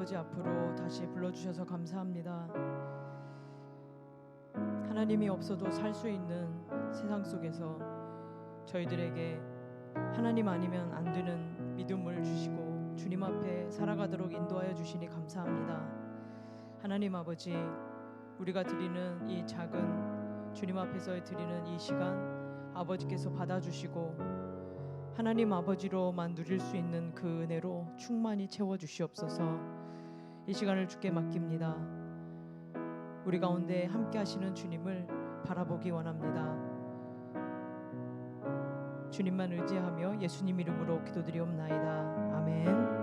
아버지 앞으로 다시 불러주셔서 감사합니다. 하나님이 없어도 살 수 있는 세상 속에서 저희들에게 하나님 아니면 안 되는 믿음을 주시고 주님 앞에 살아가도록 인도하여 주시니 감사합니다. 하나님 아버지, 우리가 드리는 이 작은 주님 앞에서 드리는 이 시간 아버지께서 받아주시고 하나님 아버지로만 누릴 수 있는 그 은혜로 충만히 채워주시옵소서. 이 시간을 주께 맡깁니다. 우리 가운데 함께 하시는 주님을 바라보기 원합니다. 주님만 의지하며 예수님 이름으로 기도드리옵나이다. 아멘.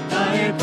나의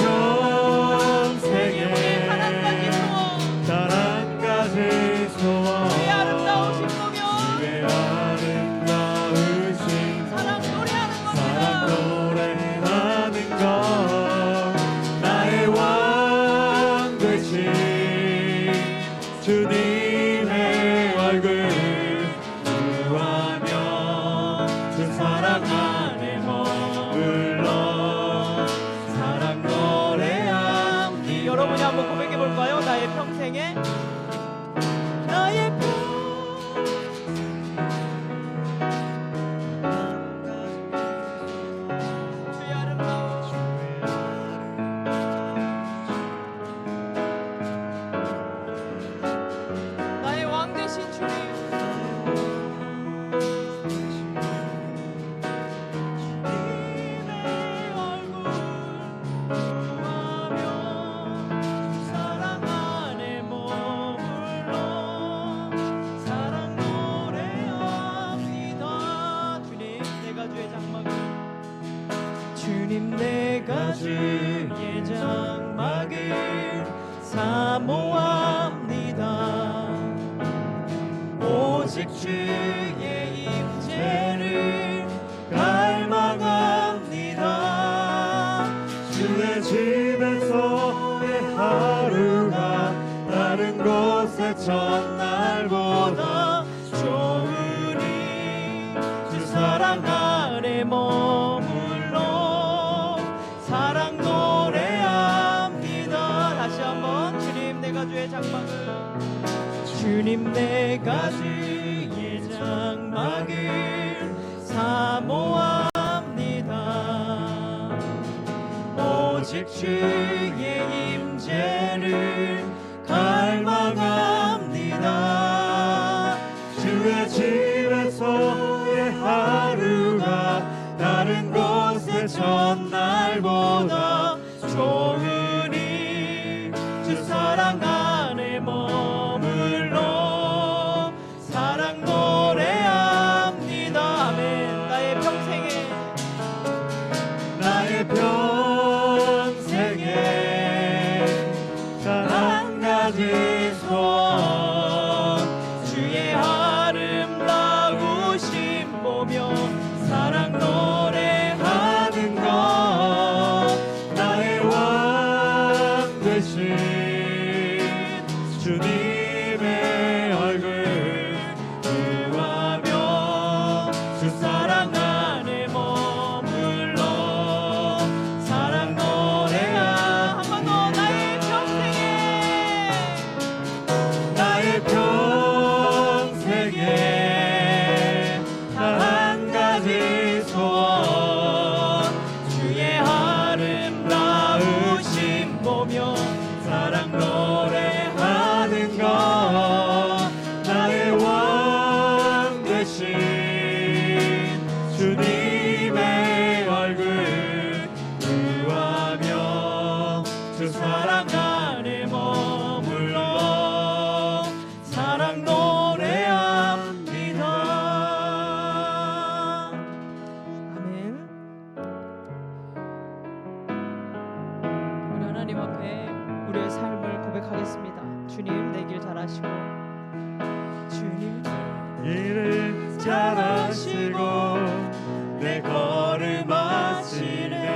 주의 장막을 사모합니다. 오직 주의 임재를 갈망합니다. 주의 집에서의 하루가 다른 곳의 첫날보다 좋으니 주 사랑 아래 머물러 사랑 노래합니다. 다시 한번 주님 내가 주의 장막을 주님 내가 주의 장막을 사모합니다. 오직 주의 임재를 갈망합니다. 주의 집에서의 하루가 다른 곳의 첫날보다 좋으니 주 사랑 안에 머물러 사랑 노래합니다. 아멘. 나의 평생에 단 한 가지 소원 주의 아름다우심 보며 사랑 노래하는 것 나의 왕 되신 주님의 얼굴 구하며 주 사랑 안에 머물러 사랑 노래하. 한 번 더. 나의 평생에 단 한 가지 소원 주의 아름다우심 보며 사랑 노래하는 것 나의 왕 되신 주님의 얼굴 구하며 주 사랑 안에 머물러 사랑 노래합니다. 아멘. 우리 하나님 앞에 우리의 삶을 고백하겠습니다. 주님 내 길 잘하시고 주님 일을 잘하시고 내 걸음 하시네.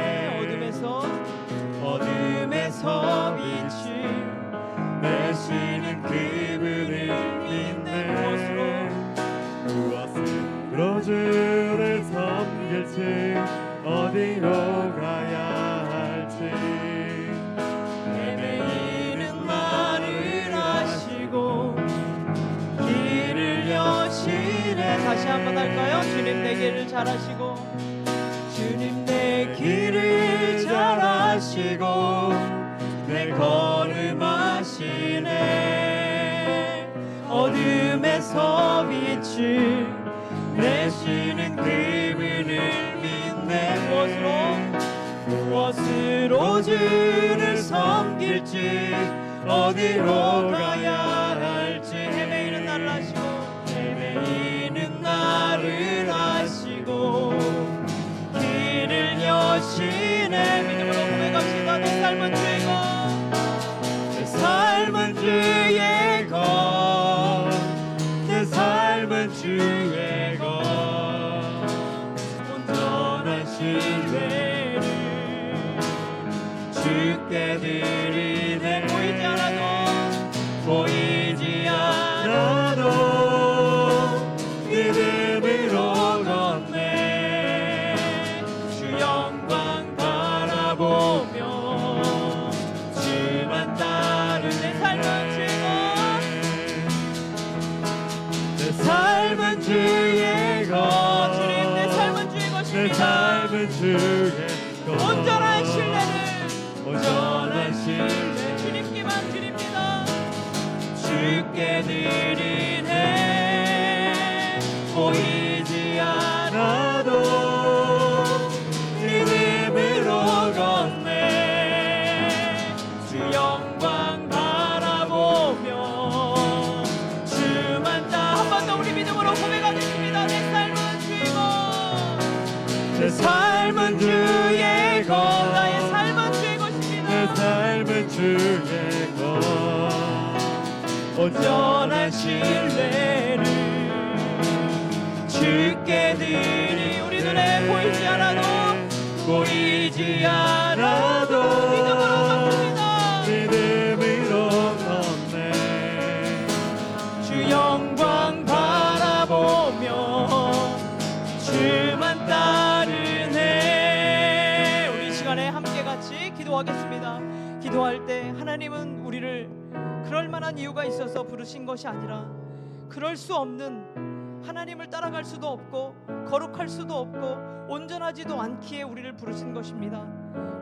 어둠에서 빛을 내시는 그분을 믿네. 무엇으로 주를 섬길지 어디로 가야 할지 헤매이는 나를 아시고 길을 여시네. 다시 한번 할까요? 주님 내 길을 잘하시고 주님 내 길을 잘하시고 내 걸음 하시네. 어둠에서 빛을 내시는 그분을 믿네. 무엇으로 주를 섬길지 어디로 가야 할지 헤매이는 나를 아시고 길을 여시네. 믿음으로 고백합시다. 내 삶은 주의 것, 내 삶은 주의 것, 내 삶은 주의 것 온전한 신뢰를 주께 드리네. 보이지 않아도 믿음으로 걷네. 주 영광 바라보며 주만 따르는 내 삶은 주의 것, 내 삶은 주의 것 주님 내 삶은 주의 내 것입니다. 삶은 주의 것 온전한 신뢰를 온전한 신뢰 주님께만 드립니다. 주께 드리네. 보이지 않아도 믿음으로 걷네. 주 영광 바라보며 주만 다. 한 번 더 우리 믿음으로 고백하겠습니다. 내 삶은 주의 것, 내 삶은 주의 것 나의 삶은 삶은 주의 것 온전한 신뢰를 주께 드리 우리 눈에 보이지 않아도 믿음으로 걷네 주 영광 바라보며 주만 따르네. 우리 시간에 함께 같이 기도하겠습니다. 기도할 때 하나님은 우리를 그럴 만한 이유가 있어서 부르신 것이 아니라 그럴 수 없는, 하나님을 따라갈 수도 없고 거룩할 수도 없고 온전하지도 않기에 우리를 부르신 것입니다.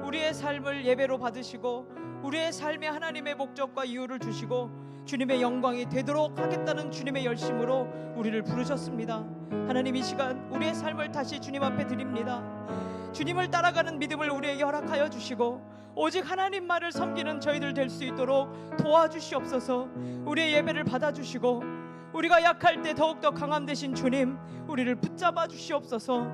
우리의 삶을 예배로 받으시고 우리의 삶에 하나님의 목적과 이유를 주시고 주님의 영광이 되도록 하겠다는 주님의 열심으로 우리를 부르셨습니다. 하나님, 이 시간 우리의 삶을 다시 주님 앞에 드립니다. 주님을 따라가는 믿음을 우리에게 허락하여 주시고 오직 하나님 말을 섬기는 저희들 될 수 있도록 도와주시옵소서. 우리의 예배를 받아주시고 우리가 약할 때 더욱더 강함 되신 주님, 우리를 붙잡아 주시옵소서.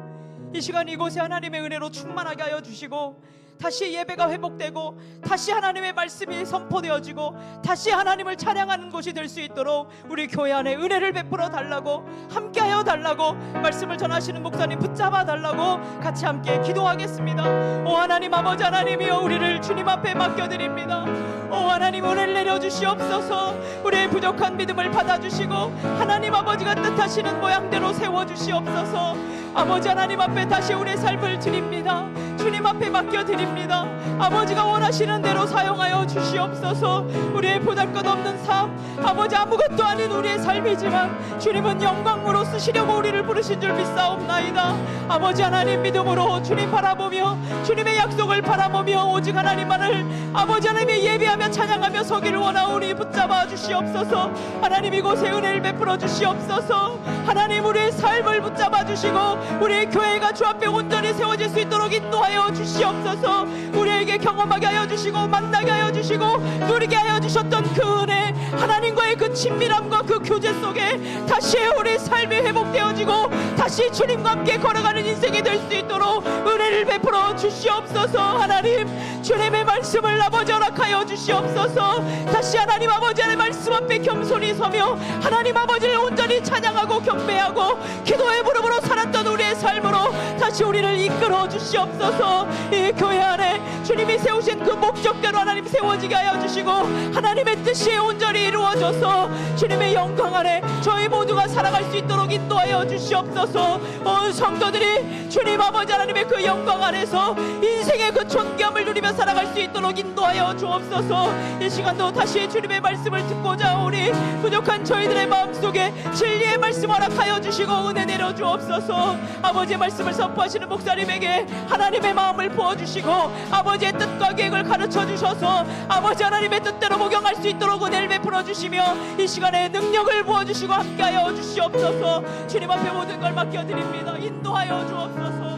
이 시간 이곳에 하나님의 은혜로 충만하게 하여 주시고 다시 예배가 회복되고 다시 하나님의 말씀이 선포되어지고 다시 하나님을 찬양하는 곳이 될 수 있도록 우리 교회 안에 은혜를 베풀어 달라고, 함께하여 달라고, 말씀을 전하시는 목사님 붙잡아 달라고 같이 함께 기도하겠습니다. 오 하나님 아버지 하나님이여, 우리를 주님 앞에 맡겨드립니다. 오 하나님, 은혜를 내려주시옵소서. 우리의 부족한 믿음을 받아주시고 하나님 아버지가 뜻하시는 모양대로 세워주시옵소서. 아버지 하나님 앞에 다시 우리의 삶을 드립니다. 주님 앞에 맡겨드립니다. 아버지가 원하시는 대로 사용하여 주시옵소서. 우리의 보잘것없는 삶, 아버지 아무것도 아닌 우리의 삶이지만 주님은 영광으로 쓰시려고 우리를 부르신 줄 믿사옵나이다. 아버지 하나님, 믿음으로 주님 바라보며 주님의 약속을 바라보며 오직 하나님만을 아버지 하나님의 예배하며 찬양하며 서기를 원하오니 붙잡아 주시옵소서. 하나님, 이곳에 은혜를 베풀어 주시옵소서. 하나님, 우리의 삶을 붙잡아 주시고 우리의 교회가 주 앞에 온전히 세워질 수 있도록 인도하여 주시옵소서. 우리에게 경험하게 하여 주시고 만나게 하여 주시고 누리게 하여 주셨던 그 은혜, 하나님과의 그 친밀함과 그 교제 속에 다시 우리 삶이 회복되어지고 다시 주님과 함께 걸어가는 인생이 될 수 있도록 은혜를 베풀어 주시옵소서. 하나님, 주님의 말씀을 아버지 허락하여 주시옵소서. 다시 하나님 아버지 의 말씀 앞에 겸손히 서며 하나님 아버지를 온전히 찬양하고 경배하고 기도의 무릎으로 살았던 우리의 삶으로 다시 우리를 이끌어 주시옵소서. 이 교회 안에 주님이 세우신 그 목적대로 하나님 세워지게 하여 주시고 하나님의 뜻이 온전히 이루어져서 주님의 영광 안에 저희 모두가 살아갈 수 있도록 인도하여 주시옵소서. 온 성도들이 주님 아버지 하나님의 그 영광 안에서 인생의 그 존귀함을 누리며 살아갈 수 있도록 인도하여 주옵소서. 이 시간도 다시 주님의 말씀을 듣고자 오니 부족한 저희들의 마음속에 진리의 말씀 허락하여 주시고 은혜 내려 주옵소서. 아버지의 말씀을 선포하시는 목사님에게 하나님의 마음을 부어주시고 아버지의 뜻과 계획을 가르쳐 주셔서 아버지 하나님의 뜻대로 목용할 수 있도록 은혜를 베풀어 주시며 이 시간에 능력을 부어주시고 함께하여 주시옵소서. 주님 앞에 모든 걸 맡겨드립니다. 인도하여 주옵소서.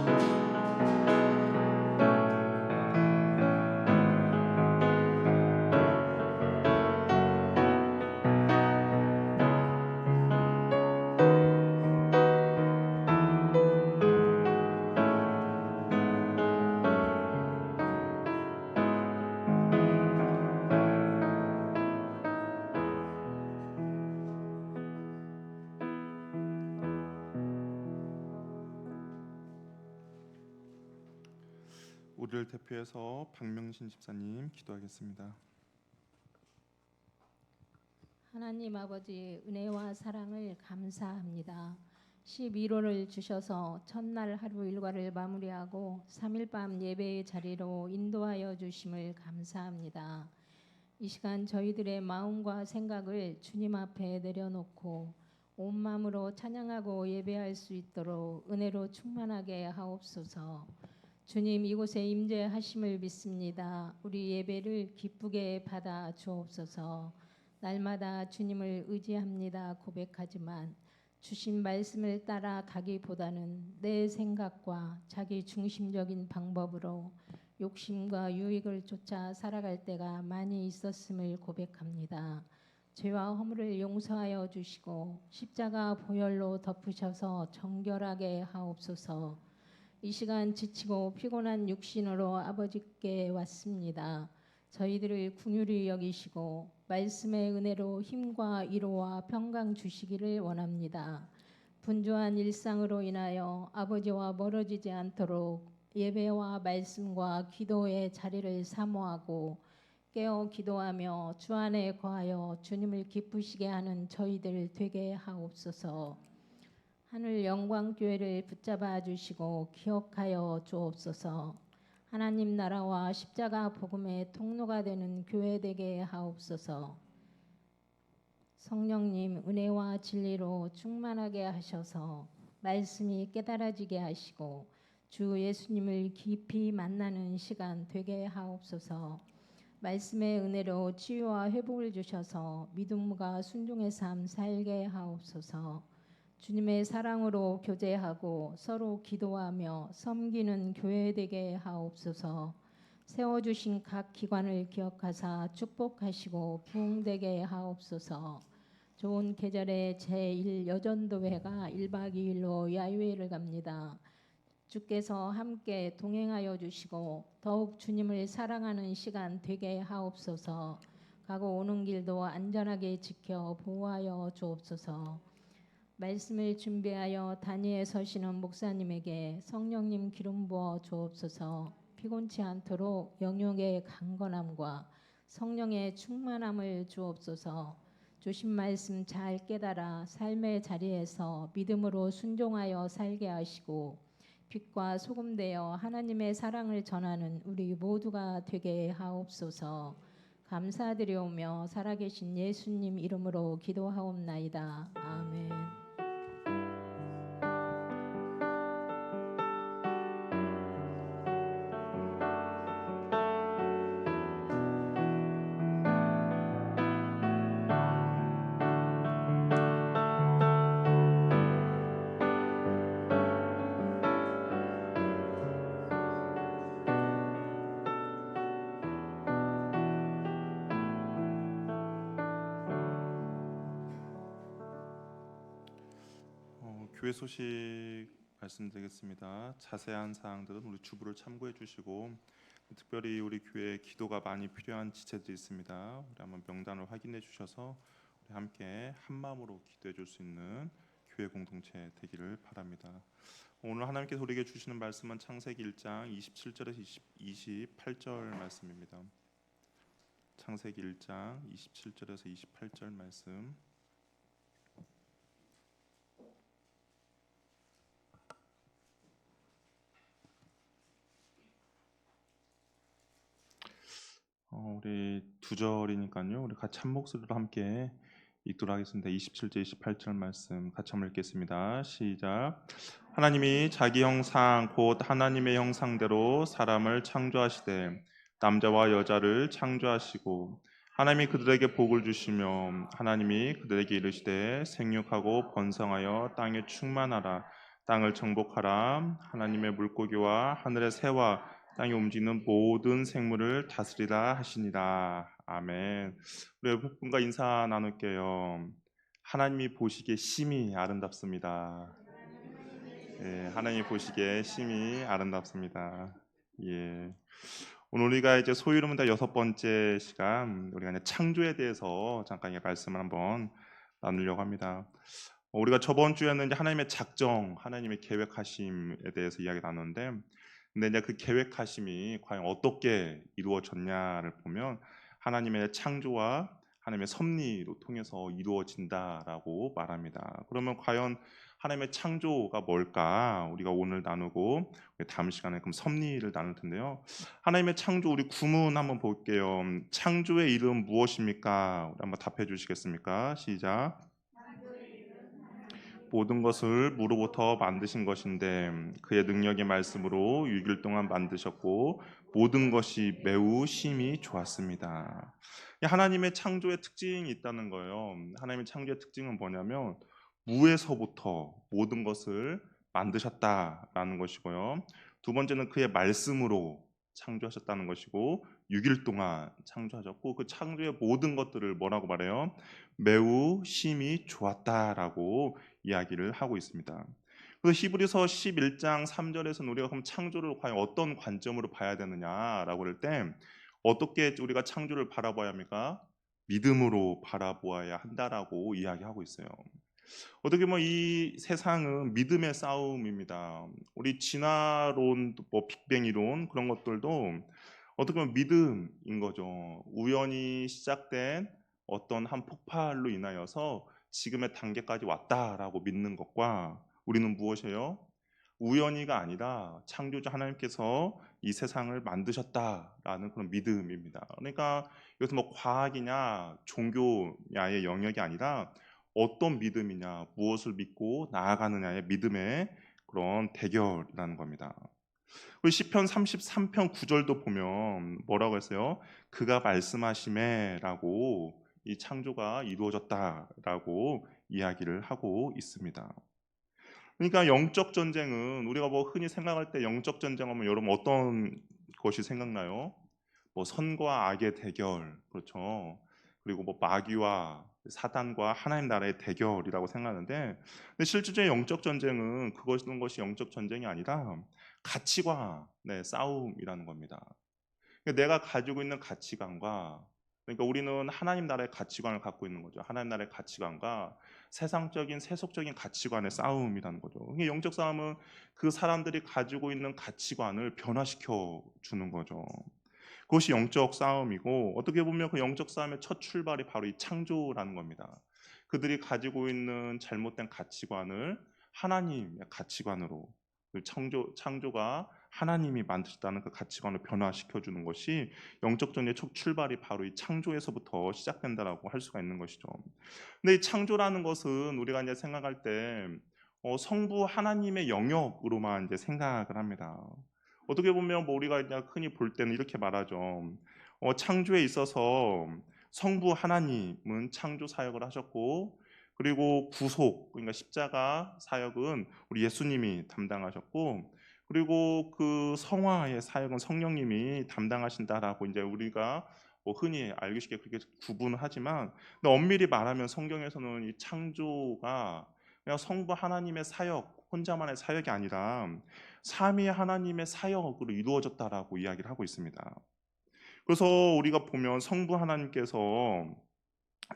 우리를 대표해서 박명신 집사님 기도하겠습니다. 하나님 아버지, 은혜와 사랑을 감사합니다. 11호를 주셔서 첫날 하루 일과를 마무리하고 3일 밤 예배의 자리로 인도하여 주심을 감사합니다. 이 시간 저희들의 마음과 생각을 주님 앞에 내려놓고 온 마음으로 찬양하고 예배할 수 있도록 은혜로 충만하게 하옵소서. 주님, 이곳에 임재하심을 믿습니다. 우리 예배를 기쁘게 받아 주옵소서. 날마다 주님을 의지합니다 고백하지만 주신 말씀을 따라 가기보다는 내 생각과 자기 중심적인 방법으로 욕심과 유익을 쫓아 살아갈 때가 많이 있었음을 고백합니다. 죄와 허물을 용서하여 주시고 십자가 보혈로 덮으셔서 정결하게 하옵소서. 이 시간 지치고 피곤한 육신으로 아버지께 왔습니다. 저희들을 긍휼히 여기시고 말씀의 은혜로 힘과 위로와 평강 주시기를 원합니다. 분주한 일상으로 인하여 아버지와 멀어지지 않도록 예배와 말씀과 기도의 자리를 사모하고 깨어 기도하며 주 안에 거하여 주님을 기쁘시게 하는 저희들 되게 하옵소서. 하늘 영광 교회를 붙잡아 주시고 기억하여 주옵소서. 하나님 나라와 십자가 복음의 통로가 되는 교회 되게 하옵소서. 성령님 은혜와 진리로 충만하게 하셔서 말씀이 깨달아지게 하시고 주 예수님을 깊이 만나는 시간 되게 하옵소서. 말씀의 은혜로 치유와 회복을 주셔서 믿음과 순종의 삶 살게 하옵소서. 주님의 사랑으로 교제하고 서로 기도하며 섬기는 교회 되게 하옵소서. 세워주신 각 기관을 기억하사 축복하시고 부흥되게 하옵소서. 좋은 계절에 제1여전도회가 1박 2일로 야유회를 갑니다. 주께서 함께 동행하여 주시고 더욱 주님을 사랑하는 시간 되게 하옵소서. 가고 오는 길도 안전하게 지켜 보호하여 주옵소서. 말씀을 준비하여 단위에 서시는 목사님에게 성령님 기름 부어 주옵소서. 피곤치 않도록 영역의 강건함과 성령의 충만함을 주옵소서. 주신 말씀 잘 깨달아 삶의 자리에서 믿음으로 순종하여 살게 하시고 빛과 소금 되어 하나님의 사랑을 전하는 우리 모두가 되게 하옵소서. 감사드리오며 살아계신 예수님 이름으로 기도하옵나이다. 아멘. 교회 소식 말씀드리겠습니다. 자세한 사항들은 우리 주부를 참고해 주시고 특별히 우리 교회에 기도가 많이 필요한 지체들이 있습니다. 우리 한번 명단을 확인해 주셔서 우리 함께 한 마음으로 기도해 줄 수 있는 교회 공동체 되기를 바랍니다. 오늘 하나님께서 우리에게 주시는 말씀은 창세기 1장 27절에서 28절 말씀입니다. 창세기 1장 27절에서 28절 말씀. 우리 두 절이니까요. 우리 같이 한 목소리로 함께 읽도록 하겠습니다. 27절, 28절 말씀 같이 한번 읽겠습니다. 시작. 하나님이 자기 형상 곧 하나님의 형상대로 사람을 창조하시되 남자와 여자를 창조하시고 하나님이 그들에게 복을 주시며 하나님이 그들에게 이르시되 생육하고 번성하여 땅에 충만하라 땅을 정복하라 하나님의 물고기와 하늘의 새와 땅에 움직이는 모든 생물을 다스리라 하시니라. 아멘. 우리 옆에 분과 인사 나눌게요. 하나님이 보시기에 심히 아름답습니다. 예, 하나님이 보시기에 심히 아름답습니다. 예. 오늘 우리가 이제 소위 이르면 다 6번째 시간, 우리가 이제 창조에 대해서 잠깐 말씀을 한번 나누려고 합니다. 우리가 저번 주에는 이제 하나님의 작정, 하나님의 계획하심에 대해서 이야기 나눴는데, 근데 이제 그 계획하심이 과연 어떻게 이루어졌냐를 보면 하나님의 창조와 하나님의 섭리로 통해서 이루어진다라고 말합니다. 그러면 과연 하나님의 창조가 뭘까? 우리가 오늘 나누고 다음 시간에 그럼 섭리를 나눌 텐데요. 하나님의 창조 우리 구문 한번 볼게요. 창조의 이름 무엇입니까? 우리 한번 답해 주시겠습니까? 시작. 모든 것을 무로부터 만드신 것인데 그의 능력의 말씀으로 6일 동안 만드셨고 모든 것이 매우 심히 좋았습니다. 하나님의 창조의 특징이 있다는 거예요. 하나님의 창조의 특징은 뭐냐면 무에서부터 모든 것을 만드셨다라는 것이고요. 두 번째는 그의 말씀으로 창조하셨다는 것이고 6일 동안 창조하셨고 그 창조의 모든 것들을 뭐라고 말해요? 매우 심히 좋았다라고 이야기를 하고 있습니다. 그래서 히브리서 11장 3절에서는 우리가 그럼 창조를 과연 어떤 관점으로 봐야 되느냐라고 할 때 어떻게 우리가 창조를 바라봐야 합니까? 믿음으로 바라보아야 한다라고 이야기하고 있어요. 어떻게 보면 이 세상은 믿음의 싸움입니다. 우리 진화론, 뭐 빅뱅 이론 그런 것들도 어떻게 보면 믿음인 거죠. 우연히 시작된 어떤 한 폭발로 인하여서 지금의 단계까지 왔다라고 믿는 것과 우리는 무엇이에요? 우연히가 아니라 창조주 하나님께서 이 세상을 만드셨다라는 그런 믿음입니다. 그러니까 이것은 뭐 과학이냐 종교냐의 영역이 아니라 어떤 믿음이냐, 무엇을 믿고 나아가느냐의 믿음의 그런 대결이라는 겁니다. 그리고 시편 33편 9절도 보면 뭐라고 했어요? 그가 말씀하시매라고 이 창조가 이루어졌다라고 이야기를 하고 있습니다. 그러니까 영적 전쟁은 우리가 뭐 흔히 생각할 때 영적 전쟁하면 여러분 어떤 것이 생각나요? 뭐 선과 악의 대결, 그렇죠. 그리고 뭐 마귀와 사단과 하나님 나라의 대결이라고 생각하는데, 근데 실질적인 영적 전쟁은 그것은 것이 영적 전쟁이 아니라 가치관의 싸움이라는 겁니다. 그러니까 내가 가지고 있는 가치관과, 그러니까 우리는 하나님 나라의 가치관을 갖고 있는 거죠. 하나님 나라의 가치관과 세상적인 세속적인 가치관의 싸움이라는 거죠. 그러니까 영적 싸움은 그 사람들이 가지고 있는 가치관을 변화시켜 주는 거죠. 그것이 영적 싸움이고, 어떻게 보면 그 영적 싸움의 첫 출발이 바로 이 창조라는 겁니다. 그들이 가지고 있는 잘못된 가치관을 하나님의 가치관으로, 그 창조가 하나님이 만드셨다는 그 가치관을 변화시켜 주는 것이 영적 전의 첫 출발이 바로 이 창조에서부터 시작된다라고 할 수가 있는 것이죠. 근데 이 창조라는 것은 우리가 이제 생각할 때 성부 하나님의 영역으로만 이제 생각을 합니다. 어떻게 보면 뭐 우리가 그냥 흔히 볼 때는 이렇게 말하죠. 창조에 있어서 성부 하나님은 창조 사역을 하셨고, 그리고 구속, 그러니까 십자가 사역은 우리 예수님이 담당하셨고, 그리고 그 성화의 사역은 성령님이 담당하신다라고 이제 우리가 뭐 흔히 알기 쉽게 그렇게 구분을 하지만, 근데 엄밀히 말하면 성경에서는 이 창조가 그냥 성부 하나님의 사역, 혼자만의 사역이 아니라 삼위 하나님의 사역으로 이루어졌다라고 이야기를 하고 있습니다. 그래서 우리가 보면 성부 하나님께서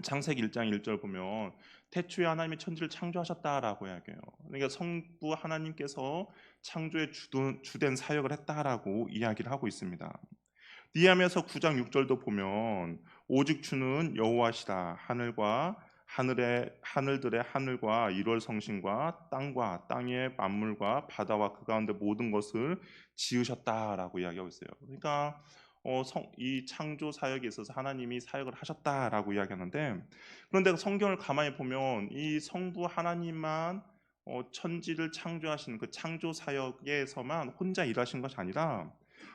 창세기 1장 1절 보면 태초에 하나님이 천지를 창조하셨다라고 이야기해요. 그러니까 성부 하나님께서 창조의 주된 사역을 했다라고 이야기를 하고 있습니다. 니하면서 9장 6절도 보면 오직 주는 여호와시다. 하늘들의 하늘과 일월 성신과 땅과 땅의 만물과 바다와 그 가운데 모든 것을 지으셨다라고 이야기하고 있어요. 그러니까 이 창조 사역에 있어서 하나님이 사역을 하셨다라고 이야기하는데, 그런데 성경을 가만히 보면 이 성부 하나님만 천지를 창조하신 그 창조 사역에서만 혼자 일하신 것이 아니라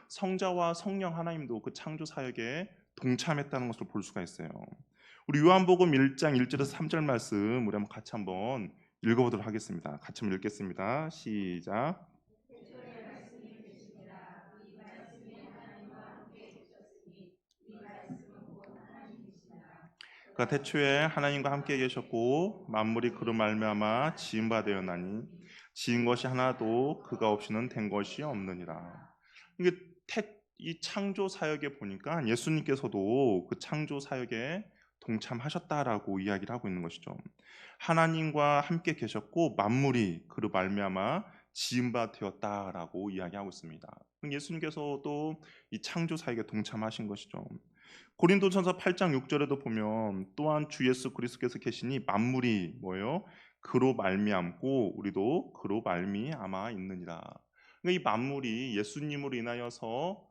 성자와 성령 하나님도 그 창조 사역에 동참했다는 것을 볼 수가 있어요. 우리 요한복음 1장 1절에서 3절 말씀 우리 한번 같이 한번 읽어보도록 하겠습니다. 같이 한번 읽겠습니다. 시작. 그가 태초에 하나님과 함께 계셨고 만물이 그로 말미암아 지은 바 되었나니 지은 것이 하나도 그가 없이는 된 것이 없느니라. 이게 이 창조 사역에 보니까 예수님께서도 그 창조 사역에 동참하셨다라고 이야기를 하고 있는 것이죠. 하나님과 함께 계셨고 만물이 그로 말미암아 지은 바 되었다라고 이야기하고 있습니다. 예수님께서도 이 창조 사역에 동참하신 것이죠. 고린도전서 8장 6절에도 보면 또한 주 예수 그리스도께서 계시니 만물이 뭐예요? 그로 말미암고 우리도 그로 말미암아 있느니라. 그러니까 이 만물이 예수님으로 인하여서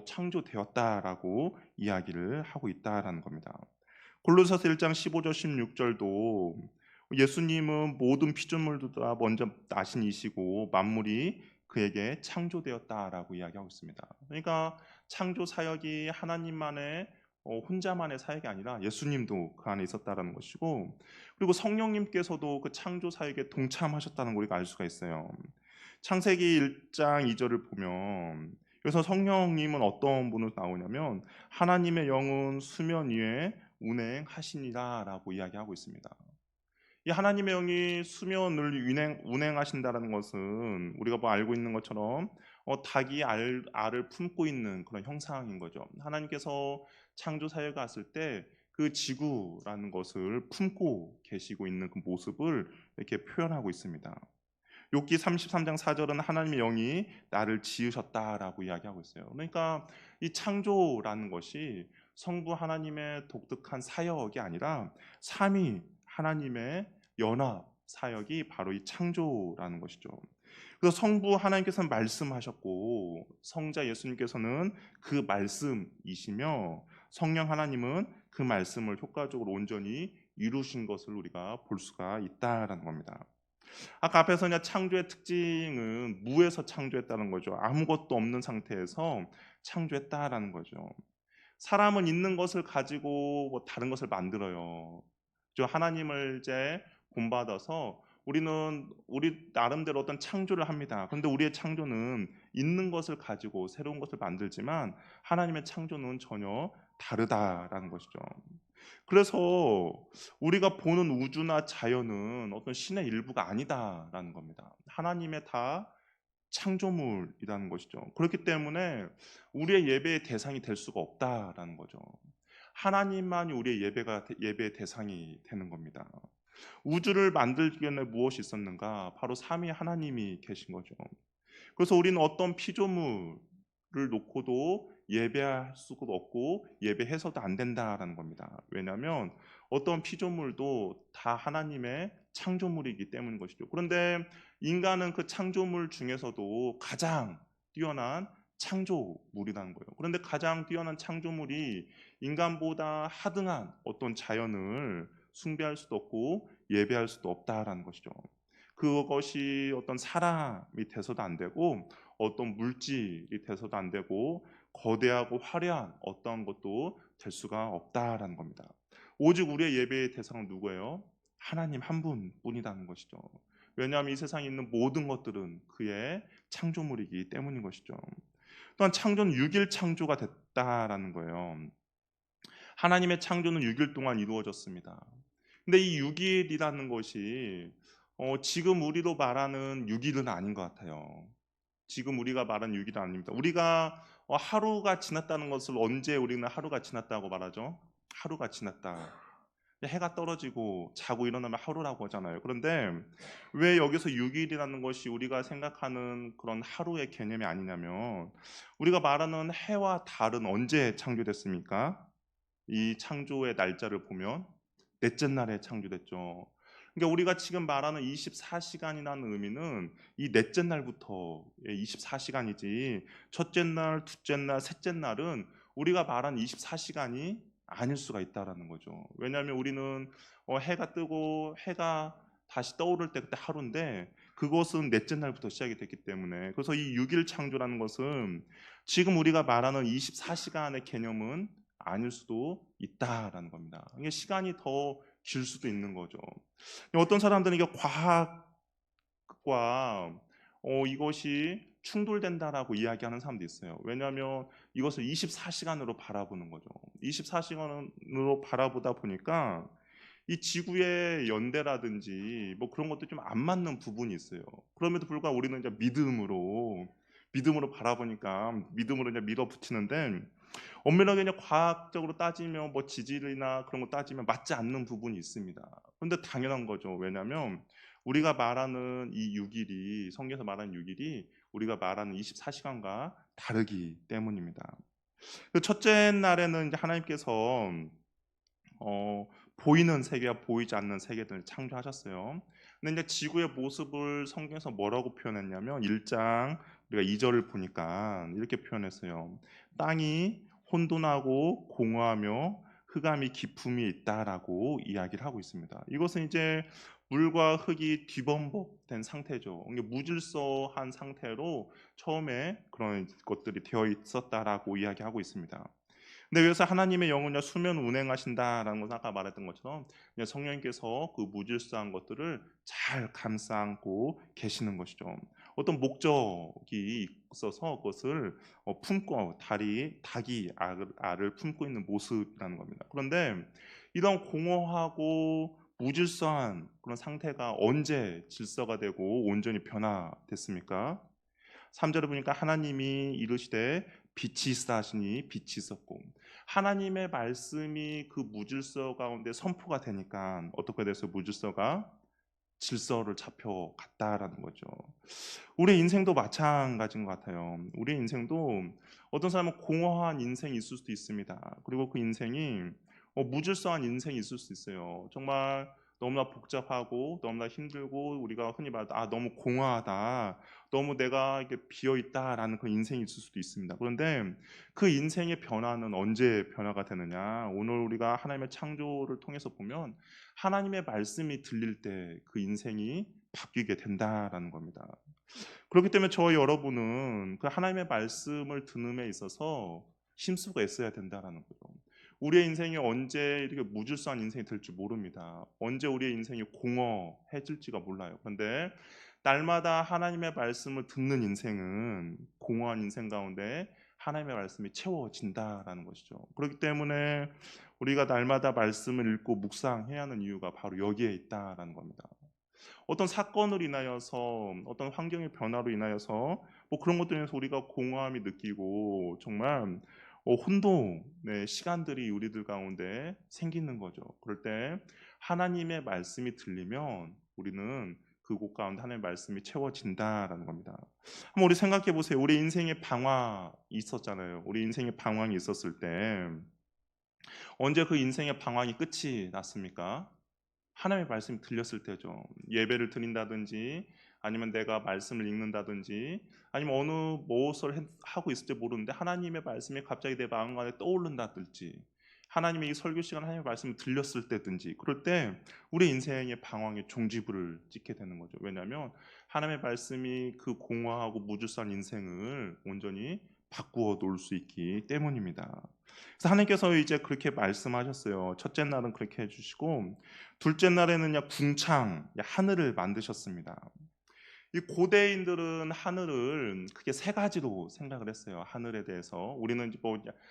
창조되었다라고 이야기를 하고 있다라는 겁니다. 골로새서 1장 15절 16절도 예수님은 모든 피조물보다 먼저 나신 이시고 만물이 그에게 창조되었다라고 이야기하고 있습니다. 그러니까 창조 사역이 하나님만의 혼자만의 사역이 아니라 예수님도 그 안에 있었다라는 것이고, 그리고 성령님께서도 그 창조 사역에 동참하셨다는 걸 우리가 알 수가 있어요. 창세기 1장 2절을 보면 여기서 성령님은 어떤 분으로 나오냐면 하나님의 영은 수면 위에 운행하시니라라고 이야기하고 있습니다. 이 하나님의 영이 수면을 운행하신다라는 것은 우리가 뭐 알고 있는 것처럼 닭이 알을 품고 있는 그런 형상인 거죠. 하나님께서 창조 사회에 갔을 때 그 지구라는 것을 품고 계시고 있는 그 모습을 이렇게 표현하고 있습니다. 욥기 33장 4절은 하나님의 영이 나를 지으셨다라고 이야기하고 있어요. 그러니까 이 창조라는 것이 성부 하나님의 독특한 사역이 아니라 삼위 하나님의 연합 사역이 바로 이 창조라는 것이죠. 그래서 성부 하나님께서는 말씀하셨고 성자 예수님께서는 그 말씀이시며 성령 하나님은 그 말씀을 효과적으로 온전히 이루신 것을 우리가 볼 수가 있다라는 겁니다. 아까 앞에서 그냥 창조의 특징은 무에서 창조했다는 거죠. 아무것도 없는 상태에서 창조했다라는 거죠. 사람은 있는 것을 가지고 뭐 다른 것을 만들어요. 하나님을 이제 본받아서 우리는 우리 나름대로 어떤 창조를 합니다. 그런데 우리의 창조는 있는 것을 가지고 새로운 것을 만들지만 하나님의 창조는 전혀 다르다라는 것이죠. 그래서 우리가 보는 우주나 자연은 어떤 신의 일부가 아니다라는 겁니다. 하나님의 다 창조물이라는 것이죠. 그렇기 때문에 우리의 예배의 대상이 될 수가 없다라는 거죠. 하나님만이 우리의 예배의 대상이 되는 겁니다. 우주를 만들기 전에 무엇이 있었는가? 바로 삼위 하나님이 계신 거죠. 그래서 우리는 어떤 피조물을 놓고도 예배할 수가 없고 예배해서도 안 된다라는 겁니다. 왜냐하면 어떤 피조물도 다 하나님의 창조물이기 때문인 것이죠. 그런데 인간은 그 창조물 중에서도 가장 뛰어난 창조물이라는 거예요. 그런데 가장 뛰어난 창조물이 인간보다 하등한 어떤 자연을 숭배할 수도 없고 예배할 수도 없다라는 것이죠. 그것이 어떤 사람이 돼서도 안 되고 어떤 물질이 돼서도 안 되고 거대하고 화려한 어떠한 것도 될 수가 없다라는 겁니다. 오직 우리의 예배의 대상은 누구예요? 하나님 한 분뿐이라는 것이죠. 왜냐하면 이 세상에 있는 모든 것들은 그의 창조물이기 때문인 것이죠. 또한 창조는 6일 창조가 됐다라는 거예요. 하나님의 창조는 6일 동안 이루어졌습니다. 근데 이 6일이라는 것이 지금 우리로 말하는 6일은 아닌 것 같아요. 지금 우리가 말하는 6일은 아닙니다. 우리가 하루가 지났다는 것을 언제 우리는 하루가 지났다고 말하죠? 하루가 지났다. 해가 떨어지고 자고 일어나면 하루라고 하잖아요. 그런데 왜 여기서 6일이라는 것이 우리가 생각하는 그런 하루의 개념이 아니냐면 우리가 말하는 해와 달은 언제 창조됐습니까? 이 창조의 날짜를 보면 넷째 날에 창조됐죠. 그러니까 우리가 지금 말하는 24시간이라는 의미는 이 넷째 날부터 24시간이지 첫째 날, 둘째 날, 셋째 날은 우리가 말하는 24시간이 아닐 수가 있다라는 거죠. 왜냐하면 우리는 해가 뜨고 해가 다시 떠오를 때 그때 하루인데 그것은 넷째 날부터 시작이 됐기 때문에 그래서 이 6일 창조라는 것은 지금 우리가 말하는 24시간의 개념은 아닐 수도 있다라는 겁니다. 이게 시간이 더 길 수도 있는 거죠. 어떤 사람들은 이게 과학과 이것이 충돌된다라고 이야기하는 사람도 있어요. 왜냐하면 이것을 24시간으로 바라보는 거죠. 24시간으로 바라보다 보니까 이 지구의 연대라든지 뭐 그런 것도 좀 안 맞는 부분이 있어요. 그럼에도 불구하고 우리는 이제 믿음으로 바라보니까 믿음으로 이제 밀어붙이는데 엄밀하게 그냥 과학적으로 따지면 뭐 지질이나 그런 거 따지면 맞지 않는 부분이 있습니다. 그런데 당연한 거죠. 왜냐하면 우리가 말하는 이 6일이 성경에서 말하는 6일이 우리가 말하는 24시간과 다르기 때문입니다. 그 첫째 날에는 이제 하나님께서 보이는 세계와 보이지 않는 세계들을 창조하셨어요. 근데 이제 지구의 모습을 성경에서 뭐라고 표현했냐면 1장 우리가 2절을 보니까 이렇게 표현했어요. 땅이 혼돈하고 공허하며 흑암이 깊음이 있다라고 이야기를 하고 있습니다. 이것은 이제 물과 흙이 뒤범벅된 상태죠. 무질서한 상태로 처음에 그런 것들이 되어 있었다라고 이야기하고 있습니다. 근데 여기서 하나님의 영은 수면 운행하신다라는 것은 아까 말했던 것처럼 성령님께서 그 무질서한 것들을 잘 감싸 안고 계시는 것이죠. 어떤 목적이 있어서 그것을 품고 닭이 알을 품고 있는 모습이라는 겁니다. 그런데 이런 공허하고 무질서한 그런 상태가 언제 질서가 되고 온전히 변화됐습니까? 3절에 보니까 하나님이 이르시되 빛이 있으라 하시니 빛이 있었고, 하나님의 말씀이 그 무질서 가운데 선포가 되니까 어떻게 돼서 무질서가 질서를 잡혀갔다라는 거죠. 우리 인생도 마찬가지인 것 같아요. 우리 인생도 어떤 사람은 공허한 인생이 있을 수도 있습니다. 그리고 그 인생이 무질서한 인생이 있을 수 있어요. 정말 너무나 복잡하고 너무나 힘들고 우리가 흔히 말하는 너무 공허하다, 너무 내가 이렇게 비어 있다라는 그 인생이 있을 수도 있습니다. 그런데 그 인생의 변화는 언제 변화가 되느냐? 오늘 우리가 하나님의 창조를 통해서 보면 하나님의 말씀이 들릴 때 그 인생이 바뀌게 된다라는 겁니다. 그렇기 때문에 저와 여러분은 그 하나님의 말씀을 듣는 데 있어서 힘쓰고 애써야 된다라는 거죠. 우리의 인생이 언제 이렇게 무질서한 인생이 될지 모릅니다. 언제 우리의 인생이 공허해질지가 몰라요. 그런데 날마다 하나님의 말씀을 듣는 인생은 공허한 인생 가운데 하나님의 말씀이 채워진다라는 것이죠. 그렇기 때문에 우리가 날마다 말씀을 읽고 묵상해야 하는 이유가 바로 여기에 있다라는 겁니다. 어떤 사건을 인하여서, 어떤 환경의 변화로 인하여서 그런 것들에 대해서 우리가 공허함이 느끼고 정말 혼돈의 시간들이 우리들 가운데 생기는 거죠. 그럴 때 하나님의 말씀이 들리면 우리는 그곳 가운데 하나님의 말씀이 채워진다라는 겁니다. 한번 우리 생각해 보세요. 우리 인생에 방황이 있었잖아요. 우리 인생에 방황이 있었을 때 언제 그 인생의 방황이 끝이 났습니까? 하나님의 말씀이 들렸을 때죠. 예배를 드린다든지 아니면 내가 말씀을 읽는다든지 아니면 어느 무엇을 하고 있을지 모르는데 하나님의 말씀이 갑자기 내 마음 안에 떠오른다든지 하나님의 이 설교 시간 하나님의 말씀을 들렸을 때든지 그럴 때 우리 인생의 방황의 종지부를 찍게 되는 거죠. 왜냐하면 하나님의 말씀이 그 공허하고 무질서한 인생을 온전히 바꾸어 놓을 수 있기 때문입니다. 그래서 하나님께서 이제 그렇게 말씀하셨어요. 첫째 날은 그렇게 해주시고 둘째 날에는 궁창, 하늘을 만드셨습니다. 이 고대인들은 하늘을 크게 세 가지로 생각을 했어요. 하늘에 대해서 우리는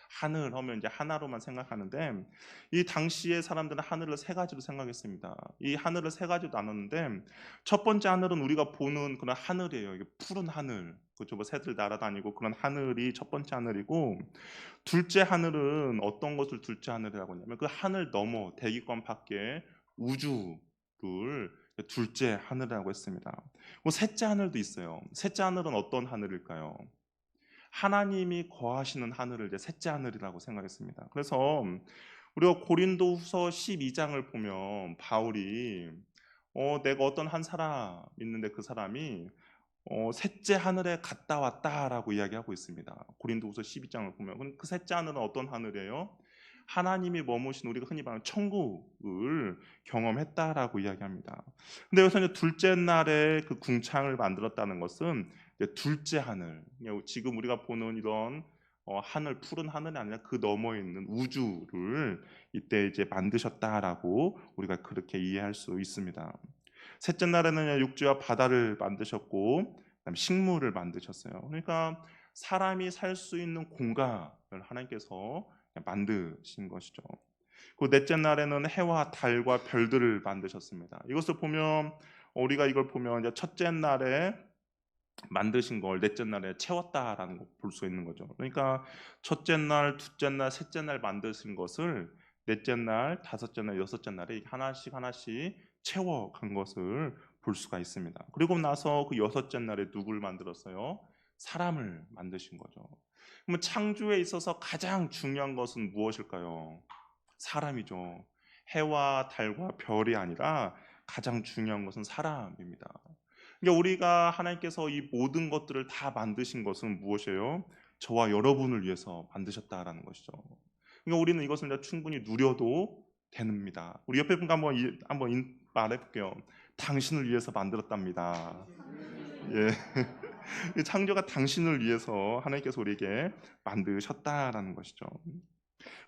하늘 하면 이제 하나로만 생각하는데 이 당시의 사람들은 하늘을 세 가지로 생각했습니다. 이 하늘을 세 가지로 나눴는데 첫 번째 하늘은 우리가 보는 그런 하늘이에요. 이게 푸른 하늘, 그렇죠? 새들 날아다니고 그런 하늘이 첫 번째 하늘이고, 둘째 하늘은 어떤 것을 둘째 하늘이라고 하냐면 그 하늘 너머 대기권 밖에 우주를 둘째 하늘이라고 했습니다. 셋째 하늘도 있어요. 셋째 하늘은 어떤 하늘일까요? 하나님이 거하시는 하늘을 이제 셋째 하늘이라고 생각했습니다. 그래서 우리가 고린도후서 12장을 보면 바울이 내가 어떤 한 사람 있는데 그 사람이 셋째 하늘에 갔다 왔다라고 이야기하고 있습니다. 고린도후서 12장을 보면 그 셋째 하늘은 어떤 하늘이에요? 하나님이 머무신 우리가 흔히 말하는 천국을 경험했다라고 이야기합니다. 근데 여기서 이제 둘째 날에 그 궁창을 만들었다는 것은 이제 둘째 하늘, 지금 우리가 보는 이런 하늘, 푸른 하늘이 아니라 그 너머에 있는 우주를 이때 이제 만드셨다라고 우리가 그렇게 이해할 수 있습니다. 셋째 날에는 육지와 바다를 만드셨고 그다음에 식물을 만드셨어요. 그러니까 사람이 살 수 있는 공간을 하나님께서 만드신 것이죠. 그 넷째 날에는 해와 달과 별들을 만드셨습니다. 이것을 보면 우리가 이걸 보면 이제 첫째 날에 만드신 걸 넷째 날에 채웠다라는 걸 볼 수 있는 거죠. 그러니까 첫째 날, 둘째 날, 셋째 날 만드신 것을 넷째 날, 다섯째 날, 여섯째 날에 하나씩 채워간 것을 볼 수가 있습니다. 그리고 나서 그 여섯째 날에 누구를 만들었어요? 사람을 만드신 거죠. 그러면 창조에 있어서 가장 중요한 것은 무엇일까요? 사람이죠. 해와 달과 별이 아니라 가장 중요한 것은 사람입니다. 그러니까 우리가 하나님께서 이 모든 것들을 다 만드신 것은 무엇이에요? 저와 여러분을 위해서 만드셨다라는 것이죠. 그러니까 우리는 이것을 충분히 누려도 됩니다. 우리 옆에 분과 한번 말해볼게요. 당신을 위해서 만들었답니다. 예. 창조가 당신을 위해서 하나님께서 우리에게 만드셨다라는 것이죠.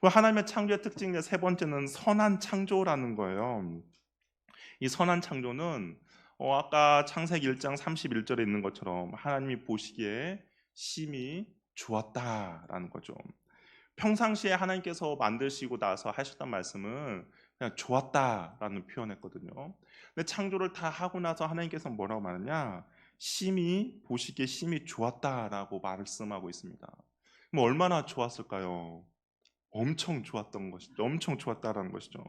하나님의 창조의 특징의 세 번째는 선한 창조라는 거예요. 이 선한 창조는 아까 창세기 1장 31절에 있는 것처럼 하나님이 보시기에 심히 좋았다라는 거죠. 평상시에 하나님께서 만드시고 나서 하셨던 말씀은 그냥 좋았다라는 표현했거든요. 근데 창조를 다 하고 나서 하나님께서 뭐라고 말하냐? 심히 보시기에 심히 좋았다라고 말씀하고 있습니다. 그럼 얼마나 좋았을까요? 엄청 좋았던 것이죠. 엄청 좋았다라는 것이죠.